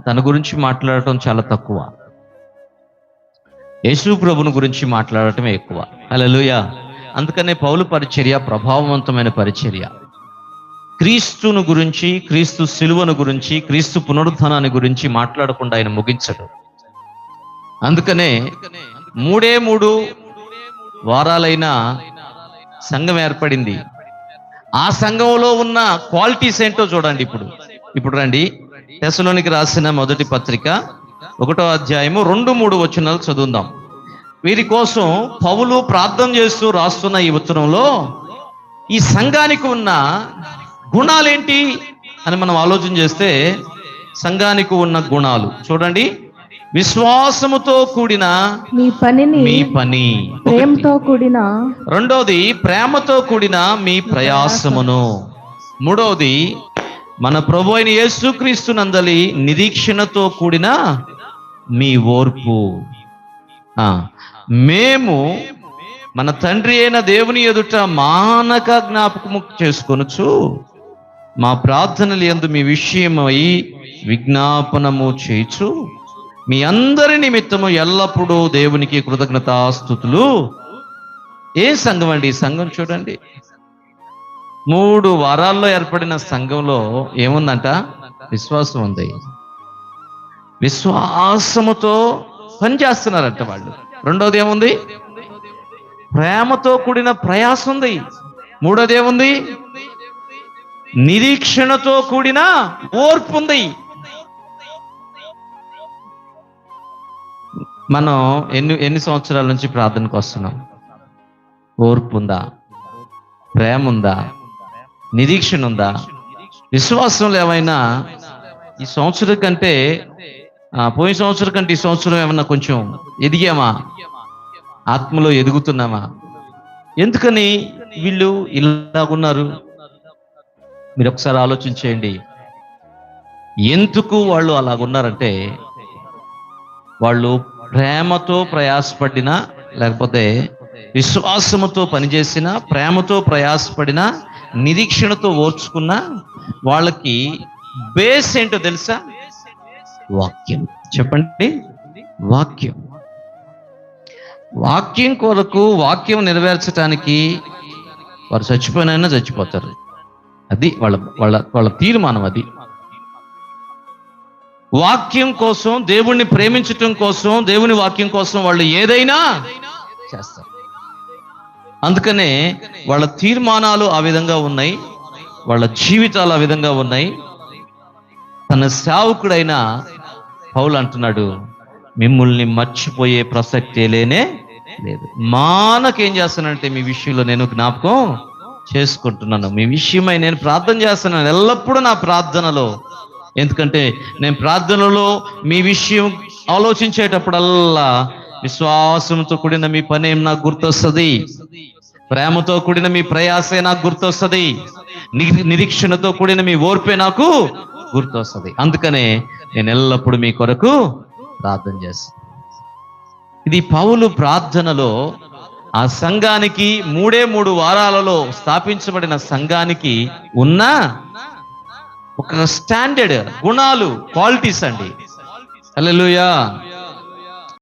తన గురించి మాట్లాడటం చాలా తక్కువ, యేసు ప్రభుని గురించి మాట్లాడటమే ఎక్కువ. హల్లెలూయా. అందుకనే పౌలు పరిచర్య ప్రభావవంతమైన పరిచర్య. క్రీస్తును గురించి, క్రీస్తు శిలువను గురించి, క్రీస్తు పునరుద్ధానాన్ని గురించి మాట్లాడకుండా ఆయన ముగించడు. అందుకనే 3 వారాలైన సంఘం ఏర్పడింది. ఆ సంఘంలో ఉన్న క్వాలిటీస్ ఏంటో చూడండి. ఇప్పుడు రండి, తెస్సలోనికి రాసిన మొదటి పత్రిక 1వ అధ్యాయము 2-3 వచనాలు చదువుదాం. వీరి కోసం పౌలు ప్రార్థన చేస్తూ రాస్తున్న ఈ ఉత్తరంలో ఈ సంఘానికి ఉన్న గుణాలేంటి అని మనం ఆలోచన చేస్తే, సంఘానికి ఉన్న గుణాలు చూడండి. విశ్వాసముతో కూడిన మీ పని, ప్రేమతో కూడిన. రెండోది ప్రేమతో కూడిన మీ ప్రయాసమును. మూడోది మన ప్రభు అయిన యేసుక్రీస్తు నందలి నిరీక్షణతో కూడిన మీ ఓర్పు. మేము మన తండ్రి అయిన దేవుని ఎదుట మానక జ్ఞాపకము చేసుకొనుచు మా ప్రార్థనలు యందు మీ విషయమై విజ్ఞాపనము చేయుచు మీ అందరి నిమిత్తము ఎల్లప్పుడూ దేవునికి కృతజ్ఞతాస్తుతులు. ఏ సంఘం అండి? సంఘం చూడండి, 3 వారాల్లో ఏర్పడిన సంఘంలో ఏముందంట? విశ్వాసం ఉంది. విశ్వాసముతో పనిచేస్తున్నారంట వాళ్ళు. రెండోది ఏముంది? ప్రేమతో కూడిన ప్రయాసం ఉంది. మూడోది ఏముంది? నిరీక్షణతో కూడిన ఓర్పు ఉంది. మనం ఎన్ని సంవత్సరాల నుంచి ప్రార్థనకు వస్తున్నాం? ఓర్పు ఉందా? ప్రేమ ఉందా? నిరీక్షణ ఉందా? విశ్వాసంలో ఏమైనా ఈ సంవత్సరం కంటే పోయిన సంవత్సరం కంటే ఈ సంవత్సరం ఏమన్నా కొంచెం ఎదిగామా? ఆత్మలో ఎదుగుతున్నామా? ఎందుకని వీళ్ళు ఇలాగున్నారు? మీరు ఒకసారి ఆలోచించేయండి. ఎందుకు వాళ్ళు అలాగున్నారంటే, వాళ్ళు ప్రేమతో ప్రయాసపడినా, లేకపోతే విశ్వాసముతో పనిచేసిన, ప్రేమతో ప్రయాసపడిన, నిరీక్షణతో ఓర్చుకున్న వాళ్ళకి బేస్ ఏంటో తెలుసా? వాక్యం. చెప్పండి. వాక్యం. వాక్యం కొరకు, వాక్యం నెరవేర్చడానికి వారు చచ్చిపోయినైనా చచ్చిపోతారు. అది వాళ్ళ వాళ్ళ వాళ్ళ తీర్మానం. అది వాక్యం కోసం, దేవుణ్ణి ప్రేమించటం కోసం, దేవుని వాక్యం కోసం వాళ్ళు ఏదైనా చేస్తారు. అందుకనే వాళ్ళ తీర్మానాలు ఆ విధంగా ఉన్నాయి, వాళ్ళ జీవితాలు ఆ విధంగా ఉన్నాయి. తన సేవకుడైన పౌలు అంటున్నాడు, మిమ్మల్ని మర్చిపోయే ప్రసక్తే లేనే లేదు. మానకేం చేస్తానంటే మీ విషయంలో నేను జ్ఞాపకం చేసుకుంటున్నాను, మీ విషయమై నేను ప్రార్థన చేస్తున్నాను ఎల్లప్పుడూ నా ప్రార్థనలో. ఎందుకంటే నేను ప్రార్థనలో మీ విషయం ఆలోచించేటప్పుడల్లా విశ్వాసంతో కూడిన మీ పని నాకు గుర్తొస్తుంది, ప్రేమతో కూడిన మీ ప్రయాసే నాకు గుర్తొస్తుంది, నిరీక్షణతో కూడిన మీ ఓర్పే నాకు గుర్తొస్తుంది. అందుకనే నేను ఎల్లప్పుడూ మీ కొరకు ప్రార్థన చేస్తాను. ఇది పౌలు ప్రార్థనలో ఆ సంఘానికి 3 వారాలలో స్థాపించబడిన సంఘానికి ఉన్న ఒక స్టాండర్డ్ గుణాలు, క్వాలిటీస్ అండి. హల్లెలూయా.